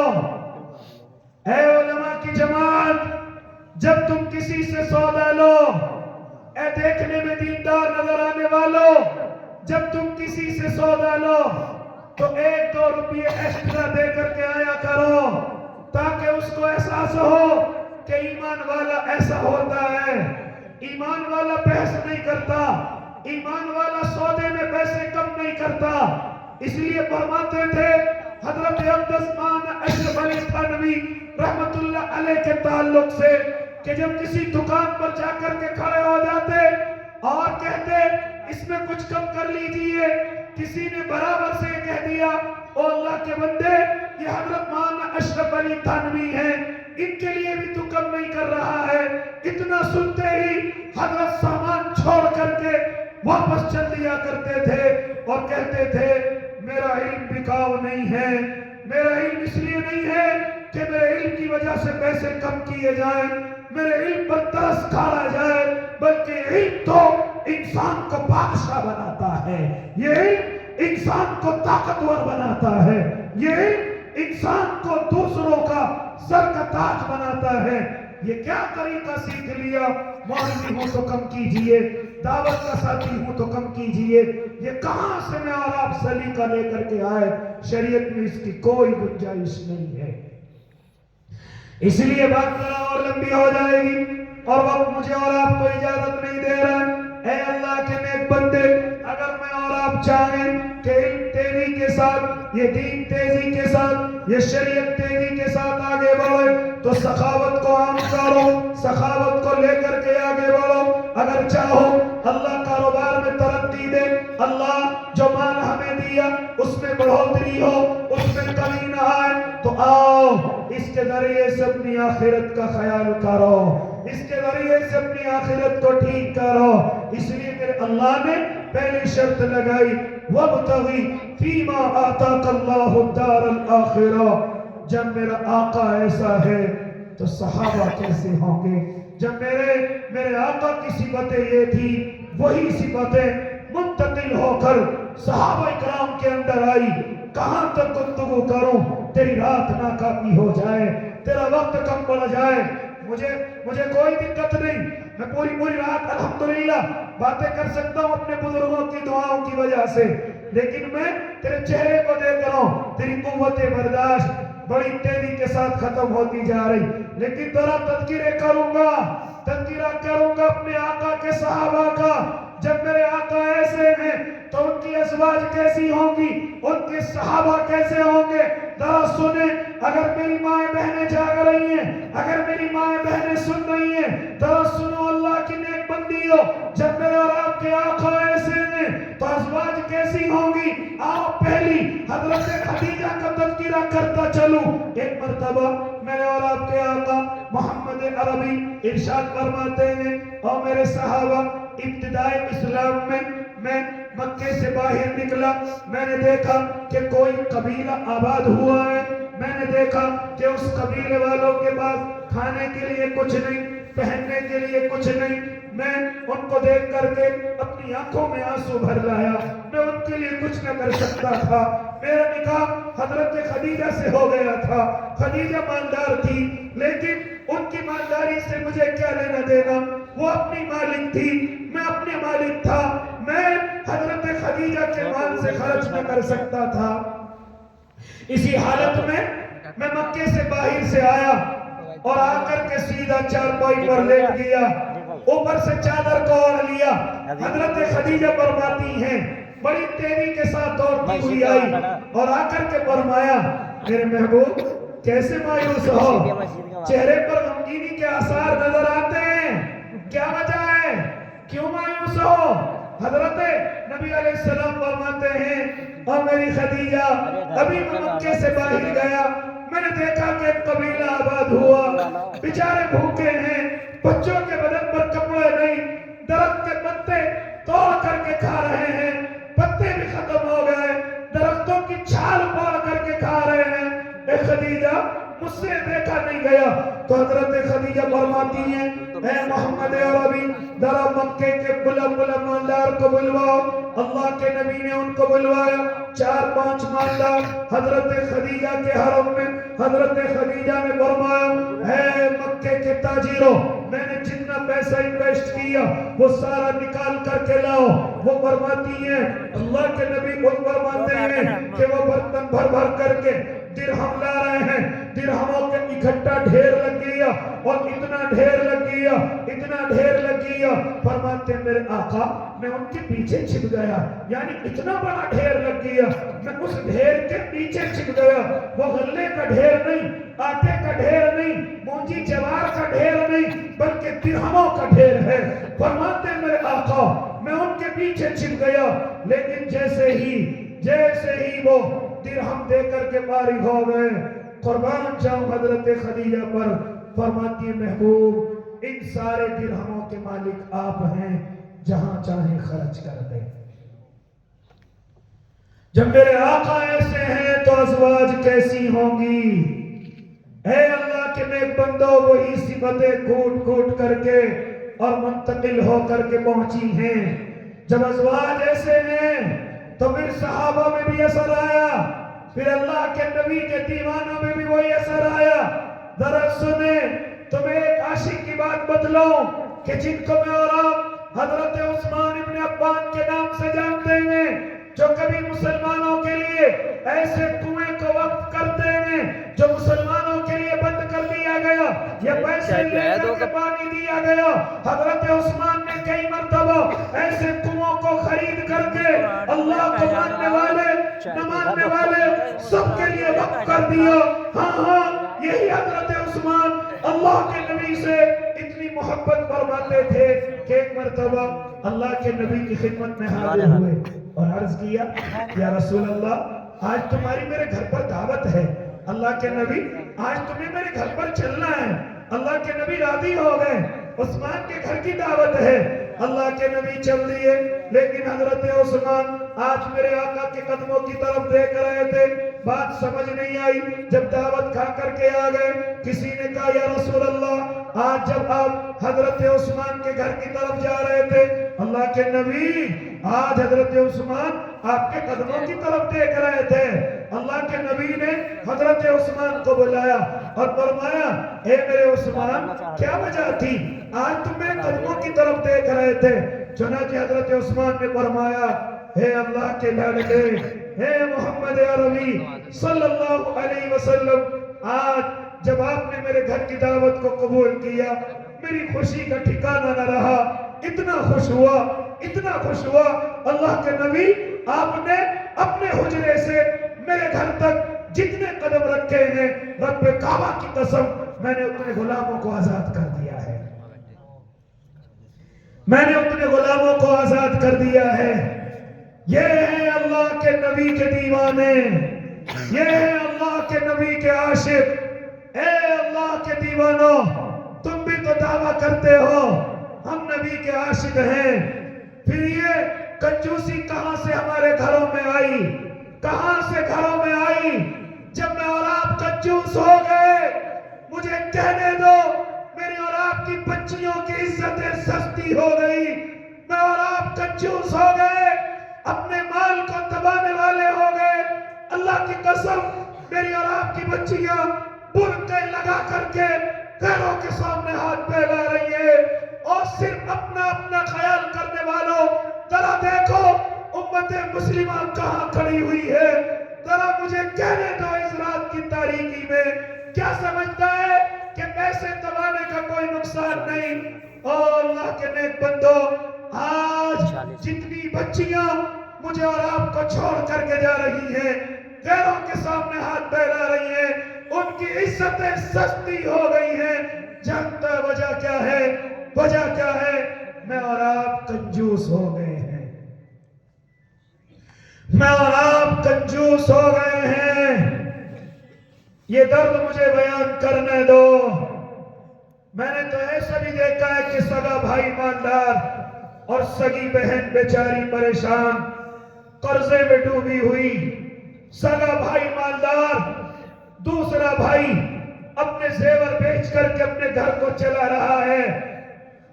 اے علماء کی جماعت جب تم کسی سے سودا لو، اے دیکھنے میں دیندار نظر آنے والو جب تم کسی سے سودا لو تو 1-2 روپیے ایکسٹرا دے کر کے آیا کرو، تاکہ اس کو احساس ہو کہ ایمان والا ایسا ہوتا ہے، ایمان والا بحث نہیں کرتا، ایمان والا سودے میں پیسے کم نہیں کرتا۔ اس لیے فرماتے تھے حضرت اقدس مولانا اشرف علی تھانوی رحمت اللہ علیہ کے تعلق سے کہ جب کسی دکان پر جا کر کے کھڑے ہو جاتے اور کہتے اس میں کچھ کم کر لیجئے، کسی نے برابر سے کہہ دیا او اللہ کے بندے یہ حضرت مولانا اشرف علی تھانوی ہیں، ان کے لیے بھی تو کم نہیں کر رہا ہے، اتنا سنتے ہی حضرت سامان چھوڑ کر کے واپس چل دیا کرتے تھے اور کہتے تھے میرا علم بکاؤ نہیں ہے، میرا علم اس لیے نہیں ہے کہ میرے علم کی وجہ سے پیسے کم کیے جائیں، میرے علم پر ترس کھایا جائے، بلکہ علم تو انسان کو بادشاہ بناتا ہے، یہ علم انسان کو طاقتور بناتا ہے، یہ علم انسان کو دوسروں کا سر کا تاج بناتا ہے۔ یہ کیا طریقہ سیکھ لیا، مولوی ہوں تو کم کیجئے، دعوت کا ساتھی ہوں تو کم کیجئے، یہ کہاں سے میں اور آپ سلیقہ لے کر کے آئے؟ شریعت میں اس کی کوئی گنجائش نہیں ہے۔ اس لیے بات ذرا اور لمبی ہو جائے گی اور وقت مجھے اور آپ کو اجازت نہیں دے رہا۔ اے اللہ کے نیک بندے، اگر میں اور آپ چاہیں کہ علم تیزی کے ساتھ، یہ دین تیزی کے ساتھ، یہ شریعت تیزی کے ساتھ آگے بڑھے تو سخاوت کو عام کرو، سخاوت کو لے کر کے آگے بڑھو۔ اگر چاہو اللہ کاروبار میں ترقی دے، اللہ جو مال ہمیں دیا اس میں بڑھوتری ہو، اس میں کمی نہ آئے، تو آؤ اس کے ذریعے سے اپنی آخرت کا خیال کرو، اس کے ذریعے سے اپنی آخرت کو ٹھیک کرو۔ اس لیے کہ اللہ نے پہلی شرط لگائی وَابْتَغِ فِي مَا آتَاكَ اللَّهُ الدَّارَ الْآخِرَةَ۔ جب میرا آقا ایسا ہے تو صحابہ کیسے ہوں گے؟ جب میرے آقا کی صفتیں یہ تھی، وہی صفتیں منتقل ہو کر صحابہ اکرام کے اندر آئی۔ کہاں تک گفتگو کروں؟ تیری رات ناکافی ہو جائے، تیرا وقت کم پڑ جائے، مجھے کوئی دقت نہیں، میں پوری رات الحمدللہ باتیں کر سکتا ہوں اپنے بزرگوں کی دعاؤں کی وجہ سے، لیکن میں تیرے چہرے کو دیکھ رہا ہوں، تیری قوت برداشت بڑی تیزی کے ساتھ ختم ہوتی جا رہی، لیکن ذرا تذکرہ کروں گا اپنے آقا کے صحابہ کا۔ جب میرے آقا ایسے ہیں تو ان کی ازواج کیسی ہوں گی، ان کے صحابہ کیسے ہوں گے؟ ذرا سنیں، اگر میری مائیں بہنیں جاگ رہی ہیں، اگر میری مائیں بہنیں سن رہی ہیں، ذرا سنو اللہ کی نیک بندیوں، جب میرے اور آپ کے آقا ایسے ہیں تو ازواج کیسی ہوں گی؟ آؤ پہلی حضرت خدیجہ کا تذکرہ کرتا چلوں۔ ایک مرتبہ میرے اور آپ کے آقا محمد عربی ارشاد فرماتے ہیں، اور میرے صحابہ ابتدائی اسلام میں مکے سے باہر نکلا، میں نے دیکھا کہ کوئی قبیلہ آباد ہوا ہے، میں نے دیکھا کہ اس قبیلے والوں کے پاس کھانے کے لیے کچھ نہیں، پہننے کے لیے کچھ نہیں۔ میں ان کو دیکھ کر کے اپنی آنکھوں میں آنسو بھر لایا، میں ان کے لیے کچھ نہ کر سکتا تھا۔ میرا نکاح حضرت خدیجہ سے ہو گیا تھا، خدیجہ مالدار تھی، لیکن ان کی مالداری سے مجھے کیا لینا دینا؟ وہ اپنی مالک تھی، میں اپنے مالک تھا، میں حضرت خدیجہ کے مال سے خرچ نہ کر سکتا تھا۔ اسی حالت میں میں مکے سے باہر سے آیا اور آ کر کے سیدھا چارپائی پر لیٹ گیا، اوپر سے چادر کو اوڑھ لیا۔ حضرت خدیجہ فرماتی ہیں، بڑی تیزی کے ساتھ دوڑتی ہوئی آئی اور آ کر کے فرمایا، میرے محبوب کیسے مایوس ہو؟ چہرے پر غمگینی کے آثار نظر آتے ہیں، کیا وجہ ہے؟ کیوں مایوس ہو؟ حضرت نبی علیہ السلام فرماتے ہیں، اور میری خدیجہ ابھی میں مکے سے باہر گیا، میں نے دیکھا کہ ایک قبیلہ آباد ہوا، بیچارے بھوکے ہیں، بچوں کے بدن پر کپڑے نہیں، درخت کے پتے توڑ کر کے کھا رہے ہیں، پتے بھی ختم ہو گئے، درختوں کی چھال پاڑ کر کے کھا رہے ہیں۔ اے خدیجہ مجھ سے دیکھا نہیں گیا۔ تو حضرت خدیجہ فرماتی ہیں، اے محمد عربی ذرا مکے کے بلند مالدار کو بلواؤ۔ اللہ کے نبی نے ان کو بلوایا، 4-5 مالدار حضرت خدیجہ کے حرم میں۔ حضرت خدیجہ نے فرمایا، اے مکے کے تاجروں، میں نے جتنا پیسہ انویسٹ کیا وہ سارا نکال کر کے لاؤ۔ وہ فرماتی ہیں، اللہ کے نبی خود فرماتے ہیں کہ وہ برتن بھر بھر کر کے درہم لا رہے ہیں، درہموں کے اکٹھا ڈھیر لگ گیا، اور اتنا ڈھیر لگ گیا، اتنا ڈھیر لگ گیا۔ فرماتے ہیں میرے آقا میں ان کے پیچھے چھپ گیا، یعنی اتنا بڑا ڈھیر لگ گیا، میں اس ڈھیر کے پیچھے چھپ گیا۔ وہ غلے کا ڈھیر نہیں، آٹے کا ڈھیر نہیں، مونجی جوار کا ڈھیر نہیں، بلکہ درہموں کا ڈھیر ہے۔ فرماتے ہیں میرے آقا میں ان کے پیچھے چھپ گیا، لیکن جیسے ہی وہ درہم دے کر کے فارغ ہو گئے، قربان جاؤں حضرت خدیجہ پر۔ فرماتی ہے محبوب ان سارے درہموں کے مالک آپ ہیں، جہاں چاہیں خرچ کر دیں۔ جب میرے آقا ایسے ہیں تو ازواج کیسی ہوں گی؟ اے اللہ کے نیک بندو، وہی صفتیں کوٹ کوٹ کر کے اور منتقل ہو کر کے پہنچی ہیں۔ جب ازواج ایسے ہیں تو پھر صحابہ میں بھی اثر آیا، پھر اللہ کے نبی کے دیوانوں میں بھی وہی اثر آیا۔ ذرا سنیں، تمہیں ایک عاشق کی بات بتلاؤں کہ جن کو میں اور آپ حضرت عثمان ابن عفان کے نام سے جانتے ہیں، جو کبھی مسلمانوں کے لیے ایسے کنویں کو وقف کرتے ہیں جو مسلمانوں کے لیے بند کر دیا گیا یا پیسے لے کر کے پانی دیا گیا۔ حضرت عثمان نے کئی مرتبہ ایسے کنووں کو خرید کر کے اللہ کو ماننے والے نہ ماننے والے سب کے لیے وقف کر دیا۔ ہاں یہی حضرت عثمان اللہ کے نبی سے اتنی محبت فرماتے تھے کہ ایک مرتبہ اللہ کے نبی کی خدمت میں حاضر ہوئے اور عرض کیا، یا رسول اللہ آج تمہاری میرے گھر پر دعوت ہے۔ اللہ کے نبی آج تمہیں میرے گھر پر چلنا ہے۔ اللہ کے نبی راضی ہو گئے، عثمان کے گھر کی دعوت ہے۔ اللہ کے نبی چل دیے، لیکن حضرت عثمان آج میرے آقا کے قدموں کی طرف دیکھ رہے تھے۔ بات سمجھ نہیں آئی، جب دعوت کھا کر کے آ گئے، کسی نے کہا یا رسول اللہ آج جب آپ حضرت عثمان کے گھر کی طرف جا رہے تھے، اللہ کے نبی آج حضرت عثمان آپ کے قدموں کی طرف دیکھ رہے تھے۔ اللہ کے نبی نے حضرت عثمان کو بلایا اور فرمایا، اے میرے عثمان کیا وجہ تھی آج تم میرے قدموں کی طرف دیکھ رہے تھے؟ چنانچہ حضرت عثمان نے فرمایا، اے اللہ کے لڑکے، اے محمد عربی صلی اللہ علیہ وسلم، آج جب آپ نے میرے گھر کی دعوت کو قبول کیا میری خوشی کا ٹھکانہ نہ رہا۔ اتنا خوش ہوا اللہ کے نبی آپ نے اپنے حجرے سے میرے گھر تک جتنے قدم رکھے ہیں، رب کعبہ کی قسم میں نے اتنے غلاموں کو آزاد کر دیا ہے، میں نے اتنے غلاموں کو آزاد کر دیا ہے۔ یہ ہیں اللہ کے نبی کے دیوانے، یہ ہیں اللہ کے نبی کے عاشق۔ اے اللہ کے دیوانوں، تم بھی تو دعویٰ کرتے ہو ہم نبی کے عاشق ہیں، پھر یہ کنجوسی کہاں سے ہمارے گھروں میں آئی؟ کہاں سے گھروں میں آئی؟ جب میں اور آپ کنجوس ہو گئے، مجھے کہنے دو میری اور آپ کی بچیوں کی عزتیں سستی ہو گئی، میں اور آپ کنجوس ہو گئے، اپنے مال کو دبانے والے ہو گئے۔ اللہ کی قسم، میری اور آپ کی بچیاں برقعے لگا کر کے غیروں کے سامنے ہاتھ پھیلا رہی ہے، اور صرف اپنا اپنا خیال کرنے والوں، ذرا دیکھو امت مسلمہ کہاں کھڑی ہوئی ہے۔ ذرا مجھے کہنے دو اس رات کی تاریکی میں کیا سمجھتا ہے کہ پیسے دبانے کا کوئی نقصان نہیں؟ اور اللہ کے نیک بندو، آج جتنی بچیاں مجھے اور آپ کو چھوڑ کر کے جا رہی ہیں، غیروں کے سامنے ہاتھ پھیلا رہی ہیں، ان کی عزتیں سستی ہو گئی ہیں۔ جانتا ہے وجہ کیا ہے؟ وجہ کیا ہے؟ میں اور آپ کنجوس ہو گئے ہیں، میں اور آپ کنجوس ہو گئے ہیں۔ یہ درد مجھے بیان کرنے دو۔ میں نے تو ایسا بھی دیکھا ہے کہ سگا بھائی مالدار اور سگی بہن بیچاری پریشان، قرضے میں ڈوبی ہوئی، سگا بھائی مالدار، دوسرا بھائی اپنے زیور بیچ کر کے اپنے گھر کو چلا رہا ہے،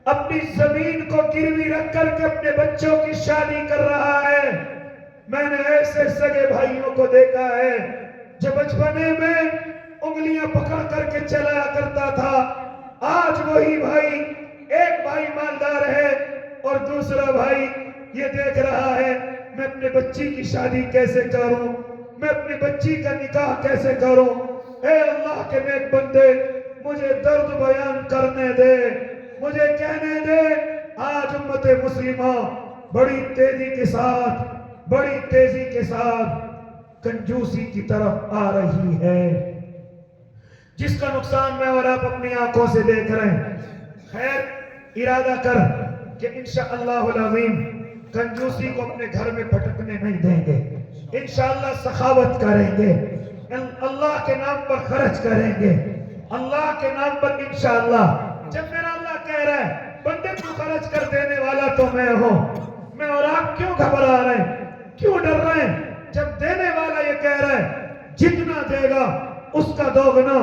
اپنی زمین کو گروی رکھ کر کے اپنے بچوں کی شادی کر رہا ہے۔ میں نے ایسے سگے بھائیوں کو دیکھا ہے جو بچپنے میں انگلیاں پکڑ کر کے چلایا کرتا تھا، آج وہی بھائی، ایک بھائی مالدار ہے اور دوسرا بھائی یہ دیکھ رہا ہے میں اپنے بچی کی شادی کیسے کروں، میں اپنی بچی کا نکاح کیسے کروں۔ اے اللہ کے نیک بندے، مجھے درد بیان کرنے دے، مجھے کہنے دے۔ آج امت مسلمہ بڑی تیزی کے ساتھ، بڑی تیزی کے ساتھ کنجوسی کی طرف آ رہی ہے، جس کا نقصان میں اور آپ اپنی آنکھوں سے دیکھ رہے ہیں۔ خیر، ارادہ کر کہ انشاءاللہ العظیم کنجوسی کو اپنے گھر میں پھٹکنے نہیں دیں گے، انشاءاللہ سخاوت کریں گے، اللہ کے نام پر خرچ کریں گے، اللہ کے نام پر انشاءاللہ۔ جب میرا اللہ کہہ رہا ہے بندے کو خرچ کر دینے والا تو میں ہوں، میں اور آپ کیوں گھبرا رہے ہیں، کیوں ڈر رہے ہیں؟ جب دینے والا یہ کہہ رہا ہے جتنا دے گا اس کا 2 گنا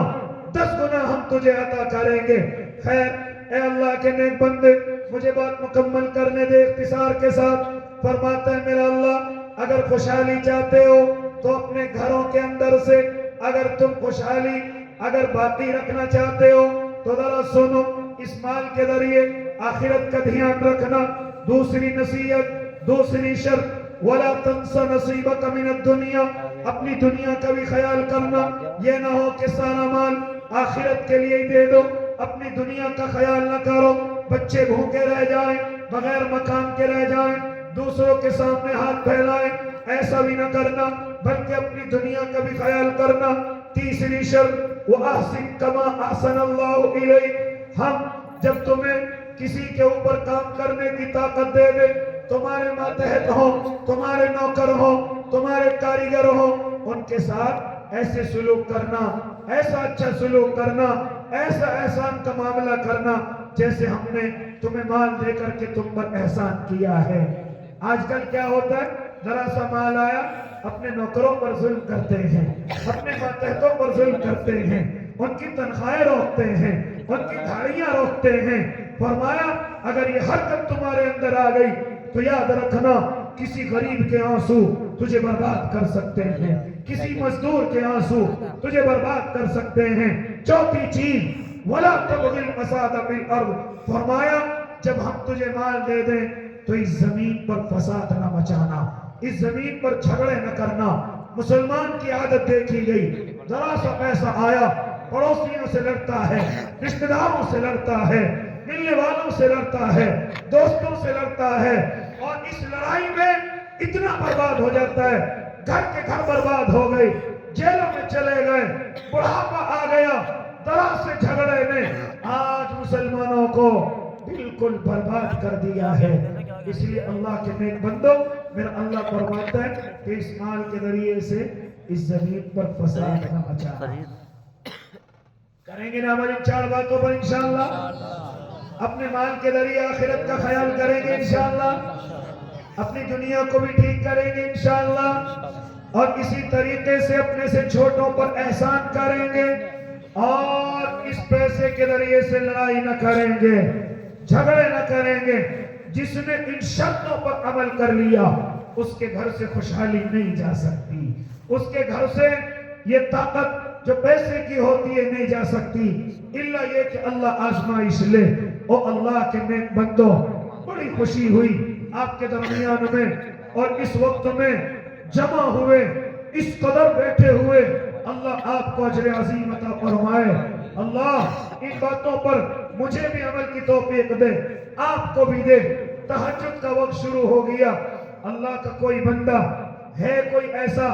10 گنا ہم تجھے عطا کریں گے۔ خیر، اے اللہ کے نیک بندے، مجھے بات مکمل کرنے دے اختصار کے ساتھ۔ فرماتا ہے میرا اللہ، اگر خوشحالی چاہتے ہو تو اپنے گھروں کے اندر سے، اگر تم خوشحالی اگر باقی رکھنا چاہتے ہو تو ذرا سنو، اس مال کے ذریعے آخرت کا دھیان رکھنا۔ دوسری نصیحت، دوسری شرط، وَلَا تَنْسَ نَصِيبَكَ مِنَ الدُّنْيَا، اپنی دنیا کا بھی خیال کرنا، یہ نہ ہو کہ سارا مال آخرت کے لیے ہی دے دو، اپنی دنیا کا خیال نہ کرو، بچے بھوکے رہ جائیں، بغیر مکان کے رہ جائیں، دوسروں کے سامنے ہاتھ پھیلائیں، ایسا بھی نہ کرنا، بلکہ اپنی دنیا کا بھی خیال کرنا۔ تیسری شرط، وَأَحْسِن كَمَا أَحْسَنَ اللَّهُ إِلَيْكَ، ہم جب تمہیں کسی کے اوپر کام کرنے کی طاقت دے دے، تمہارے ماتحت ہوں، تمہارے نوکر ہوں، تمہارے کاریگر ہوں، ان کے ساتھ ایسے سلوک کرنا، ایسا اچھا سلوک کرنا، ایسا احسان کا معاملہ کرنا جیسے ہم نے تمہیں مال دے کر کے تم پر احسان کیا ہے۔ آج کل کیا ہوتا ہے، ذرا سا مال آیا، اپنے نوکروں پر ظلم کرتے ہیں، اپنے ماتحتوں پر ظلم کرتے ہیں، ان کی تنخواہیں روکتے ہیں، ان کی دھاڑیاں روکتے ہیں۔ فرمایا اگر یہ حرکت تمہارے اندر آ گئی تو یاد رکھنا، کسی غریب کے آنسو تجھے برباد کر سکتے ہیں، کسی مزدور کے آنسو تجھے برباد کر سکتے ہیں۔ چوتھی چیز، وَلَا تَبْغِ الْفَسَادَ فِي الْأَرْضِ، فرمایا جب ہم تجھے مال دے دیں تو اس زمین پر فساد نہ مچانا، اس زمین پر جھگڑے نہ کرنا۔ مسلمان کی عادت دیکھی گئی، ذرا سا پیسہ آیا پڑوسیوں سے لڑتا ہے، رشتہ داروں سے لڑتا ہے، ملنے والوں سے لڑتا ہے، دوستوں سے لڑتا ہے، اور اس لڑائی میں اتنا برباد ہو جاتا ہے، گھر کے گھر برباد ہو گئے، جیلوں میں چلے گئے، بڑھاپا آ گیا، ذرا سے جھگڑے نے آج مسلمانوں کو بالکل برباد کر دیا ہے۔ اس لیے اللہ کے نیک بندو، میرا اللہ فرماتا ہے کہ اس مال کے ذریعے سے اس زمین پر فساد نہ مچانا. کریں گے نا عمل ان چار باتوں پر انشاءاللہ؟ اپنے مال کے ذریعے آخرت کا خیال کریں گے انشاءاللہ، اپنی دنیا کو بھی ٹھیک کریں گے انشاءاللہ، اور اسی طریقے سے اپنے سے چھوٹوں پر احسان کریں گے، اور اس پیسے کے ذریعے سے لڑائی نہ کریں گے، جھگڑے نہ کریں گے. جس نے ان شرطوں پر عمل کر لیا اس کے گھر سے خوشحالی نہیں جا سکتی، اس کے گھر سے یہ طاقت جو پیسے کی ہوتی ہے نہیں جا سکتی، الا یہ کہ اللہ آزمائش لے. او اللہ کے نیک بندوں، بڑی خوشی ہوئی آپ کے درمیان میں، اور اس وقت میں جمع ہوئے، اس قدر بیٹھے ہوئے. اللہ آپ کو اجر عظیم عطا فرمائے. اللہ ان باتوں پر مجھے بھی عمل کی توفیق دے، آپ کو بھی دے. تہجد کا وقت شروع ہو گیا. اللہ کا کوئی بندہ ہے کوئی ایسا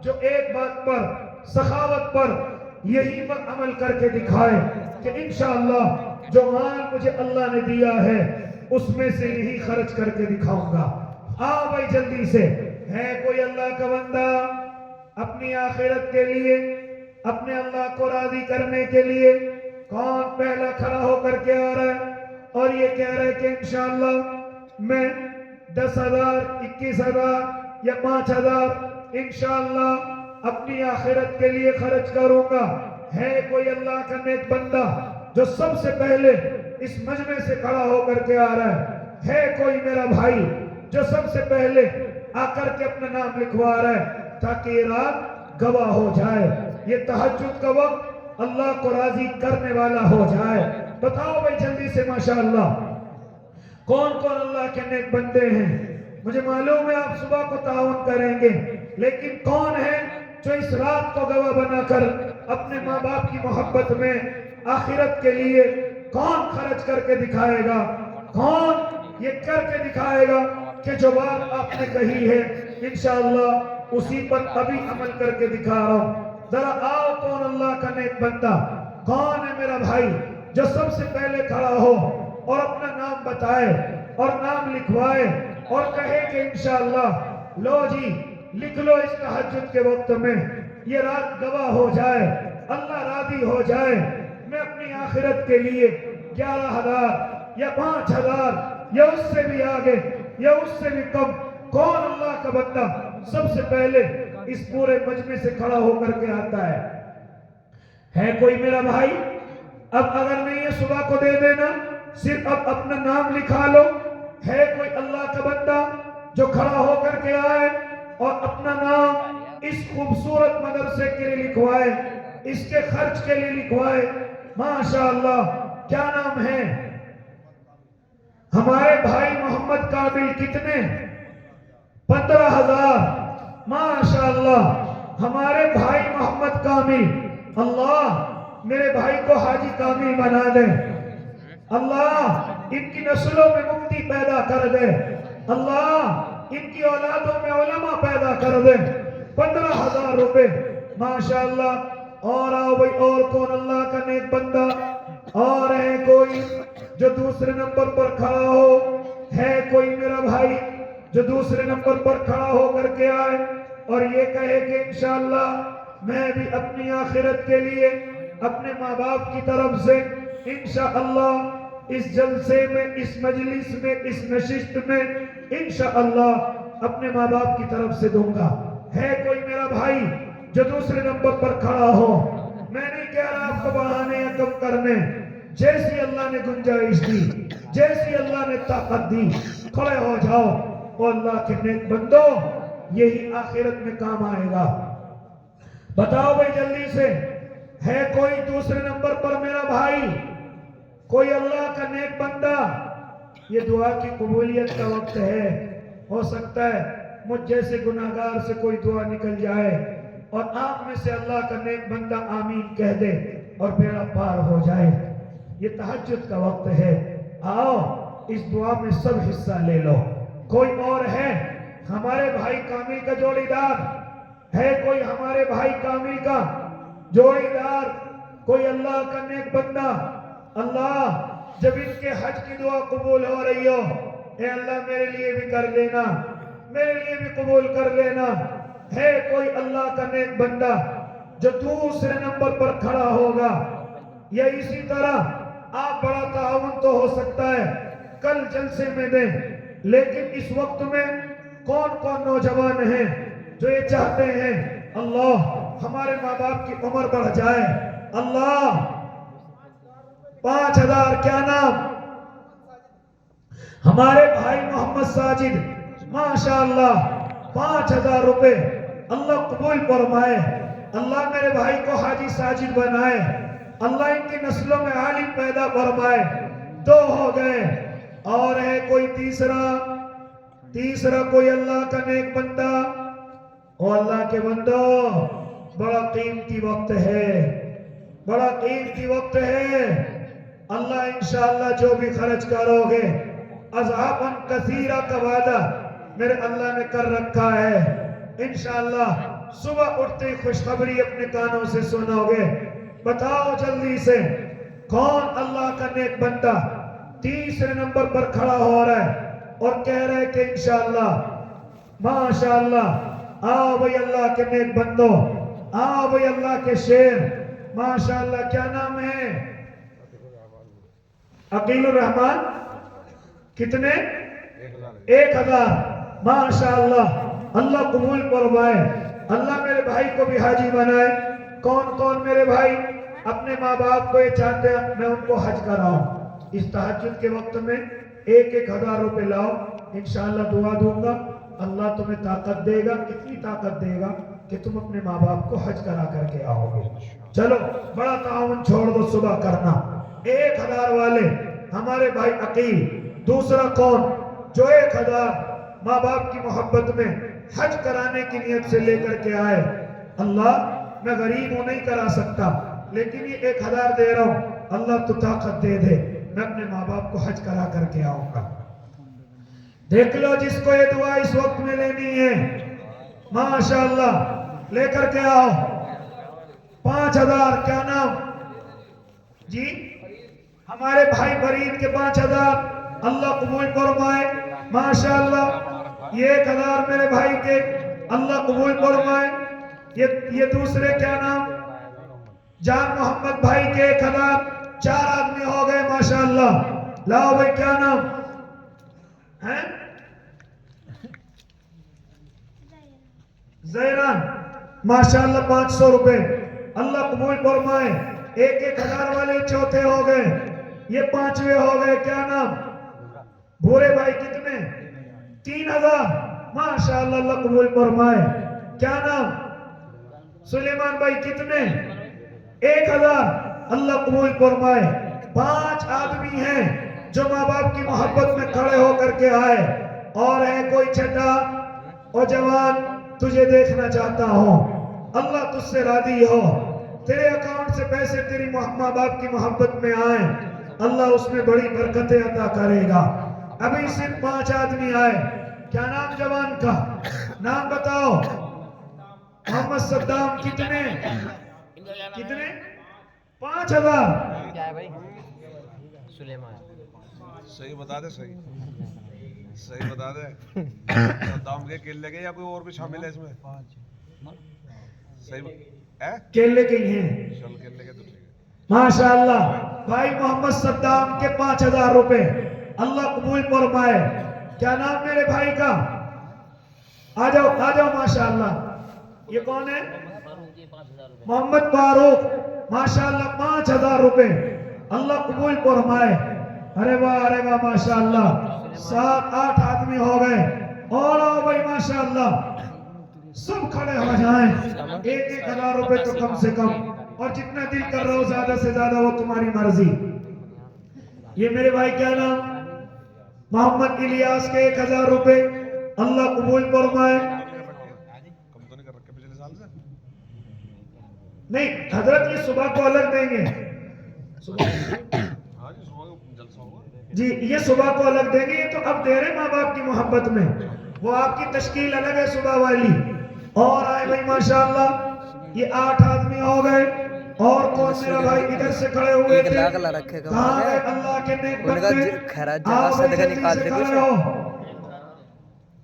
جو ایک بات پر، سخاوت پر، یہی پر عمل کر کے دکھائے کہ انشاءاللہ جو مال مجھے اللہ نے دیا ہے اس میں سے یہی خرچ کر کے دکھاؤں گا؟ آؤ بھائی جلدی سے. ہے کوئی اللہ کا بندہ اپنی آخرت کے لیے، اپنے اللہ کو راضی کرنے کے لیے؟ کون پہلا کھڑا ہو کر کے آ رہا ہے اور یہ کہہ رہا ہے کہ انشاءاللہ میں 10,000 21,000 یا 5,000 انشاءاللہ اپنی آخرت کے لیے خرچ کروں گا؟ ہے کوئی اللہ کا نیک بندہ جو سب سے پہلے اس مجمع سے کھڑا ہو کر کے آ رہا ہے؟ ہے کوئی میرا بھائی جو سب سے پہلے آ کر کے اپنا نام لکھوا رہا ہے تاکہ یہ رات گواہ ہو جائے، یہ تہجد کا وقت اللہ کو راضی کرنے والا ہو جائے؟ بتاؤ بھائی جلدی سے. ماشاءاللہ کون کون اللہ کے نیک بندے ہیں؟ مجھے معلوم ہے آپ صبح کو تعاون کریں گے، لیکن کون ہے جو اس رات کو گواہ بنا کر اپنے ماں باپ کی محبت میں آخرت کے لیے کون خرچ کر کے دکھائے گا؟ کون یہ کر کے دکھائے گا کہ جو بات آپ نے کہی ہے انشاءاللہ اسی پر ابھی عمل کر کے دکھا رہا ہوں؟ ذرا آؤ، کون اللہ کا نیک بندہ، کون ہے میرا بھائی جو سب سے پہلے کھڑا ہو اور اپنا نام بتائے اور نام لکھوائے اور کہے کہ انشاءاللہ لو جی لکھ لو اس تہجد کے وقت میں، یہ رات گواہ ہو جائے، اللہ راضی ہو جائے، میں اپنی آخرت کے لیے 11,000 یا 5,000 یا اس سے بھی آگے یا اس سے بھی کم. کون اللہ کا بندہ سب سے پہلے اس پورے مجمع سے کھڑا ہو کر کے آتا ہے؟ ہے کوئی میرا بھائی؟ اب اگر نہیں ہے صبح کو دے دینا، صرف اب اپنا نام لکھا لو. ہے کوئی اللہ کا بندہ جو کھڑا ہو کر کے آئے اور اپنا نام اس خوبصورت مدرسے کے لیے لکھوائے، اس کے خرچ کے لیے لکھوائے؟ ماشاءاللہ کیا نام ہے؟ ہمارے بھائی محمد کامل کتنے؟ 15,000. ماشاءاللہ ہمارے بھائی محمد کامل، اللہ میرے بھائی کو حاجی کامل بنا دے، اللہ ان کی نسلوں میں مفتی پیدا کر دے، اللہ ان کی اولادوں میں علماء پیدا کر دے. 15,000 روپے ماشاءاللہ. اور آؤ بھائی، اور کون اللہ کا نیک بندہ اور ہے کوئی جو دوسرے نمبر پر کھڑا ہو؟ ہے کوئی میرا بھائی جو دوسرے نمبر پر کھڑا ہو کر کے آئے اور یہ کہے کہ انشاءاللہ میں بھی اپنی آخرت کے لیے اپنے ماں باپ کی طرف سے انشاءاللہ اس جلسے میں، اس مجلس میں، اس نشست میں انشاءاللہ اپنے ماں باپ کی طرف سے دوں گا؟ ہے کوئی میرا بھائی جو دوسرے نمبر پر کھڑا ہو؟ میں نہیں کہہ رہا آپ کو بڑھانے یا کم کرنے، جیسی اللہ نے گنجائش دی، جیسی اللہ نے طاقت دی، کھڑے ہو جاؤ. اور اللہ کے نیک بندو یہی آخرت میں کام آئے گا. بتاؤ بھائی جلدی سے. ہے کوئی دوسرے نمبر پر میرا بھائی، کوئی اللہ کا نیک بندہ؟ یہ دعا کی قبولیت کا وقت ہے. ہو سکتا ہے مجھ جیسے گناہگار سے کوئی دعا نکل جائے اور آپ میں سے اللہ کا نیک بندہ آمین کہہ دے اور بیڑا پار ہو جائے. یہ تہجد کا وقت ہے. آؤ اس دعا میں سب حصہ لے لو. کوئی اور ہے ہمارے بھائی کامل کا جوڑی دار؟ ہے کوئی ہمارے بھائی کامل کا جوڑی دار؟ کوئی اللہ کا نیک بندہ؟ اللہ جب ان کے حج کی دعا قبول ہو رہی ہو، اے اللہ میرے لیے بھی کر لینا. میرے لیے بھی قبول کر لینا. ہے کوئی اللہ کا نیک بندہ جو دوسرے نمبر پر کھڑا ہوگا؟ یا اسی طرح آپ بڑا تعاون تو ہو سکتا ہے کل جلسے میں دیں، لیکن اس وقت میں کون کون نوجوان ہیں جو یہ چاہتے ہیں اللہ ہمارے ماں باپ کی عمر بڑھ جائے؟ اللہ 5,000 کیا نام؟ ہمارے بھائی محمد ساجد ماشاءاللہ 5,000 روپے اللہ قبول فرمائے. اللہ میرے بھائی کو حاجی ساجد بنائے. اللہ ان کی نسلوں میں عالم پیدا فرمائے. 2 ہو گئے. اور ہے کوئی تیسرا کوئی اللہ کا نیک بندہ؟ او اللہ کے بندو، بڑا قیمتی وقت ہے، بڑا قیمتی وقت ہے. اللہ انشاءاللہ جو بھی خرچ کرو گے اضعافاً کثیرہ کا وعدہ میرے اللہ نے کر رکھا ہے. انشاءاللہ صبح اٹھتے خوشخبری اپنے کانوں سے سنو گے. بتاؤ جلدی سے کون اللہ کا نیک بندہ تیسرے نمبر پر کھڑا ہو رہا ہے اور کہہ رہا ہے کہ انشاءاللہ ماشاءاللہ آؤ بھئی اللہ کے نیک بندو، آؤ بھئی اللہ کے شیر. ماشاءاللہ کیا نام ہے؟ عقیل الرحمن. کتنے؟ 1,000. ماشاءاللہ اللہ قبول فرمائے. اللہ میرے بھائی کو بھی حاجی بنائے. کون کون میرے بھائی اپنے ماں باپ کو یہ چاہتے ہیں میں ان کو حج کراؤں؟ اس تہجد کے وقت میں 1,000 روپے لاؤ، انشاءاللہ دعا دوں گا اللہ تمہیں طاقت دے گا، اتنی طاقت دے گا کہ تم اپنے ماں باپ کو حج کرا کر کے آؤ گے. چلو بڑا تعاون چھوڑ دو صبح کرنا. 1,000 والے ہمارے بھائی عقیل. دوسرا کون جو 1,000 ماں باپ کی محبت میں حج کرانے کی نیت سے لے کر کے آئے؟ اللہ میں غریب ہوں نہیں کرا سکتا لیکن یہ 1,000 دے رہا ہوں، اللہ تو طاقت دے دے میں اپنے ماں باپ کو حج کرا کر کے آؤں گا. دیکھ لو جس کو یہ دعا اس وقت میں لینی ہے ماشاءاللہ لے کر کے آؤ. 5,000 کیا نام؟ جی ہمارے بھائی فرید کے 5,000 اللہ قبول فرمائے. ماشاءاللہ یہ 1,000 میرے بھائی کے اللہ قبول فرمائے. یہ دوسرے کیا نام؟ جان محمد بھائی کے 1,000. 4 آدمی ہو گئے ماشاءاللہ. لاؤ بھائی کیا نام ہے؟ زیران. ماشاءاللہ 500 روپے اللہ قبول فرمائے. 1,000 والے چوتھے ہو گئے. یہ 5ویں ہو گئے. کیا نام؟ بھورے بھائی. کتنے؟ 3,000. ماشاءاللہ اللہ قبول فرمائے. کیا نام؟ سلیمان بھائی. کتنے؟ 1,000 اللہ قبول فرمائے. 5 آدمی ہیں جو ماں باپ کی محبت میں کھڑے ہو کر کے آئے. اور ہے کوئی چھٹا اور جوان تجھے دیکھنا چاہتا ہوں، اللہ تجھ سے راضی ہو، تیرے اکاؤنٹ سے پیسے تیری ماں باپ کی محبت میں آئیں، اللہ اس میں بڑی برکتیں عطا کرے گا. ابھی صرف 5 آدمی آئے. کیا نام جوان کا؟ نام بتاؤ. محمد صدام. کتنے؟ 5,000. کیا ہے بھائی؟ سلیمان. صحیح بتا دے. صحیح بتا دے. دام کے کیلے کے یا کوئی اور بھی شامل ہے اس میں؟ صحیح کیلے کے ہی ہیں. چل کیلے کے تو ٹھیک ہے. ماشاءاللہ بھائی محمد صدام کے 5,000 روپے اللہ قبول فرمائے. کیا نام میرے بھائی کا؟ آ جاؤ ماشاءاللہ. یہ کون ہے؟ محمد فاروق. ماشاءاللہ 5,000 روپے اللہ قبول فرمائے. ارے واہ ماشاءاللہ. 7-8 آدمی ہو گئے. اور آؤ بھائی ماشاءاللہ سب کھڑے ہو جائیں. 1,000 روپے تو کم سے کم، اور جتنا دل کر رہا ہو زیادہ سے زیادہ وہ تمہاری مرضی. یہ میرے بھائی کیا نام؟ محمد الیاس کے 1,000 روپے اللہ قبول فرمائے. کم تو نہیں کر رکھے پچھلے سال سے؟ نہیں حضرت یہ صبح کو الگ دیں گے. ہاں جی صبح جلسہ ہوگا. جی یہ صبح کو الگ دیں گے. یہ تو اب دے رہے ماں باپ کی محبت میں، وہ آپ کی تشکیل الگ ہے صبح والی. اور آئے بھائی ماشاءاللہ یہ 8 آدمی ہو گئے. اور کون میرا بھائی ادھر سے کھڑے ہوئے تھے؟ کہاں گئے اللہ کے نیک بندے؟ آؤ بھائی جلدی سے کھڑے ہو.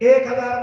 1000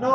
9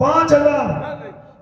5000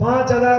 5000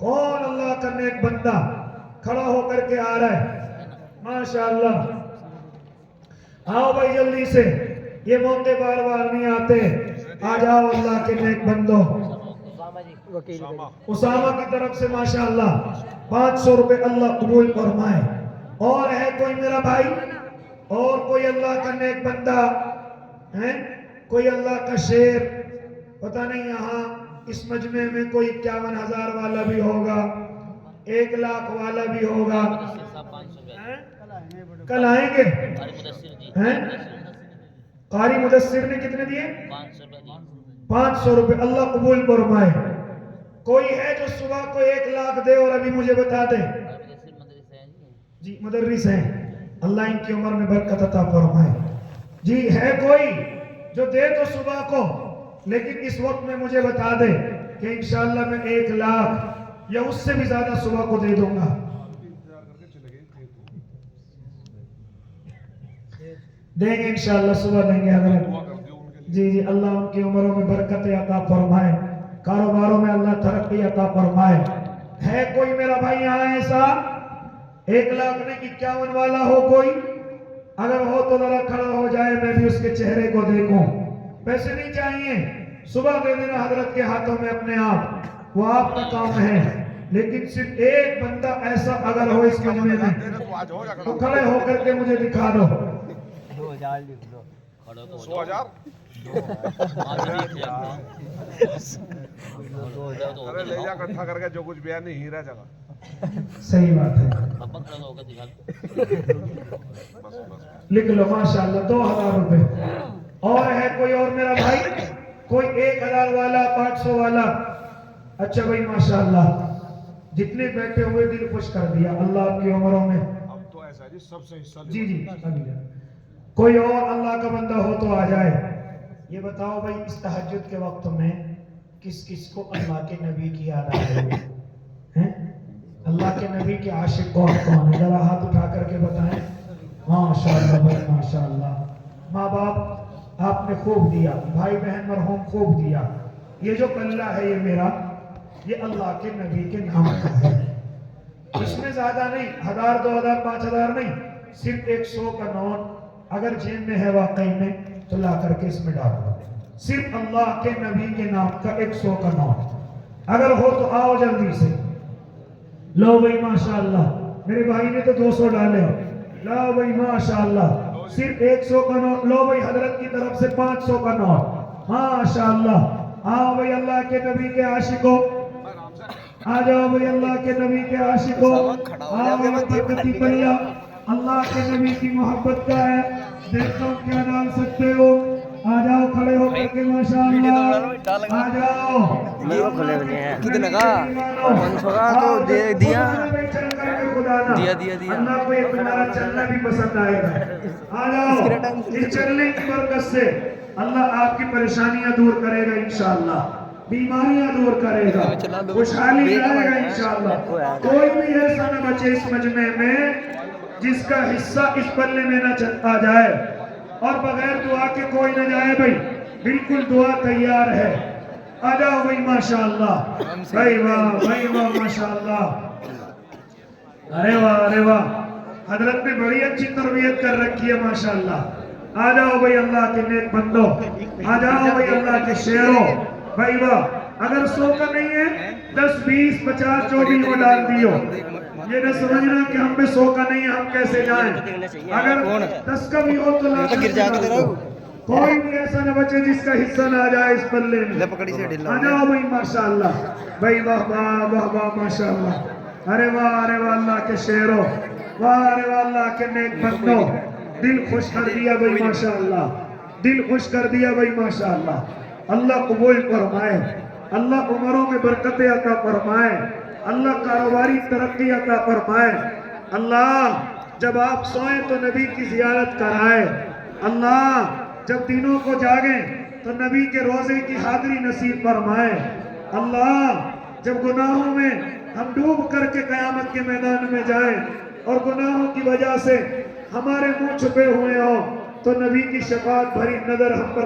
کون اللہ کا نیک بندہ کھڑا ہو کر کے آ رہا ہے؟ ماشاءاللہ، آؤ بھائی جلدی سے، یہ موقع بار بار نہیں آتے، آ جاؤ اللہ کے نیک بندو۔ اسامہ کی طرف سے ماشاءاللہ 500 روپے اللہ قبول فرمائے۔ اور ہے کوئی میرا بھائی؟ اور کوئی اللہ کا نیک بندہ ہے؟ کوئی اللہ کا شیر؟ پتہ نہیں یہاں اس مجمع میں کوئی 51,000 والا بھی ہوگا، 1 لاکھ والا بھی ہوگا۔ کل آئیں گے؟ قاری مدثر نے کتنے دیے؟ 500 روپے اللہ قبول فرمائے۔ کوئی ہے جو صبح کو 1 لاکھ دے اور ابھی مجھے بتا دے؟ جی مدرس ہیں، اللہ ان کی عمر میں برکت عطا فرمائے۔ جی ہے کوئی جو دے تو صبح کو، لیکن اس وقت میں مجھے بتا دے کہ انشاءاللہ میں 1 لاکھ یا اس سے بھی زیادہ صبح کو دے دوں گا؟ دیں گے انشاءاللہ، صبح دیں گے حضرت۔ جی جی، اللہ ان کی عمروں میں برکت عطا فرمائے، کاروباروں میں اللہ ترقی عطا فرمائے۔ ہے کوئی میرا بھائی یہاں ایسا 1 لاکھ نے 51 والا ہو کوئی؟ اگر ہو تو ذرا کھڑا ہو جائے، میں بھی اس کے چہرے کو دیکھوں۔ پیسے نہیں چاہیے، صبح دے دینا حضرت کے ہاتھوں میں اپنے آپ، وہ آپ کا کام ہے۔ لیکن صرف ایک بندہ ایسا اگر ہو اس مجمع میں تو کھڑے ہو کر کے مجھے دکھا دو۔ 100,000 ارے لے جا اکٹھا کر کے جو کچھ بیان نہیں ہیرا جگہ۔ صحیح بات ہے، لکھ لو ماشاءاللہ 2,000 روپے۔ اور ہے کوئی اور میرا بھائی؟ کوئی 1,000 والا، 500 والا؟ اچھا بھائی ماشاءاللہ، جتنے بیٹھے ہوئے دل خوش کر دیا اللہ آپ کی عمروں میں۔ اب تو ایسا جی سب سے حصہ جی جی، کوئی اور اللہ کا بندہ ہو تو آ جائے۔ یہ بتاؤ بھائی، اس تہجد کے وقت میں کس کس کو اللہ کے نبی کی یاد آ رہی ہے؟ اللہ کے نبی کے عاشق کون کون ہے؟ ذرا ہاتھ اٹھا کر کے بتائیں۔ ماشاءاللہ بھائی ماشاءاللہ، ماں باپ آپ نے خوب دیا، بھائی بہن مرحوم خوب دیا۔ یہ جو پلہ ہے یہ میرا، یہ اللہ کے نبی کے نام کا ہے۔ اس میں زیادہ نہیں، 1,000 2,000 5,000 نہیں، صرف 100 کا نوٹ اگر جیب میں ہے واقعی میں تو لا کر کے اس میں ڈال دو۔ صرف اللہ کے نبی کے نام کا 100 کا نوٹ اگر ہو تو آؤ جلدی سے۔ لو بھائی ماشاءاللہ، میرے بھائی نے تو 200 ڈالے ہو، لاؤ بھائی ماشاءاللہ، صرف 100 کا نوٹ۔ لو بھائی حضرت کی طرف سے 500 کا نوٹ، ماشاءاللہ۔ آؤ بھائی اللہ کے نبی کے عاشقوں، آ جاؤ بھائی اللہ کے نبی کے عاشقوں، آؤ برکتی پلہ اللہ کے نبی کی محبت کا ہے، دیکھتا ہوں کیا ڈال سکتے ہو۔ آ جاؤ کھڑے ہو کر کے ماشاءاللہ، آ جاؤ۔ کتنے کا 500 کا تو دیا اللہ کو یہ تمہارا چلنا بھی پسند آئے گا۔ آ جاؤ، اس چلنے کی برکت سے اللہ آپ کی پریشانیاں دور کرے گا انشاءاللہ، بیماریاں دور کرے گا، خوشحالی لائے گا انشاءاللہ۔ کوئی بھی ایسا نہ بچے اس مجمع میں جس کا حصہ اس پلے میں نہ آ جائے، اور بغیر دعا کے کوئی نہ جائے بھائی، بالکل دعا تیار ہے۔ آ جاؤ بھائی ماشاءاللہ، بھائی واہ بھائی واہ ماشاءاللہ، ارے واہ ارے واہ، حضرت نے بڑی اچھی تربیت کر رکھی ہے ماشاءاللہ۔ آ جاؤ بھائی اللہ کے نیک بندو، آ جاؤ بھائی اللہ کے شیروں، بھائی واہ۔ اگر 100 کا نہیں ہے 10 20 50 جو بھی ہو ڈال دیو، یہ نہ سمجھنا کہ ہم پہ 100 کا نہیں ہے ہم کیسے جائیں۔ اگر 10 کا بھی ہو تو لا کر کے ڈال دو۔ کوئی بھی ایسا نہ بچے جس کا حصہ نہ آ جائے اس پلے میں۔ آ جاؤ بھائی ماشاءاللہ، بھائی واہ واہ واہ واہ ماشاءاللہ، ارے واہ اللہ کے شیروں، واہ ارے واہ اللہ کے نیک بندوں، دل خوش کر دیا بھائی ماشاءاللہ، دل خوش کر دیا بھائی ماشاءاللہ۔ اللہ قبول فرمائے، اللہ عمروں میں برکت عطا فرمائے، اللہ کاروباری ترقی عطا فرمائے۔ اللہ جب آپ سوئیں تو نبی کی زیارت کرائے، اللہ جب دنوں کو جاگیں تو نبی کے روزے کی حاضری نصیب فرمائے، اللہ جب گناہوں میں ہم ڈوب کر کے قیامت کے میدان میں جائیں اور گناہوں کی وجہ سے ہمارے منہ چھپے ہوئے ہوں تو نبی کی شفاعت بھری نظر ہم پر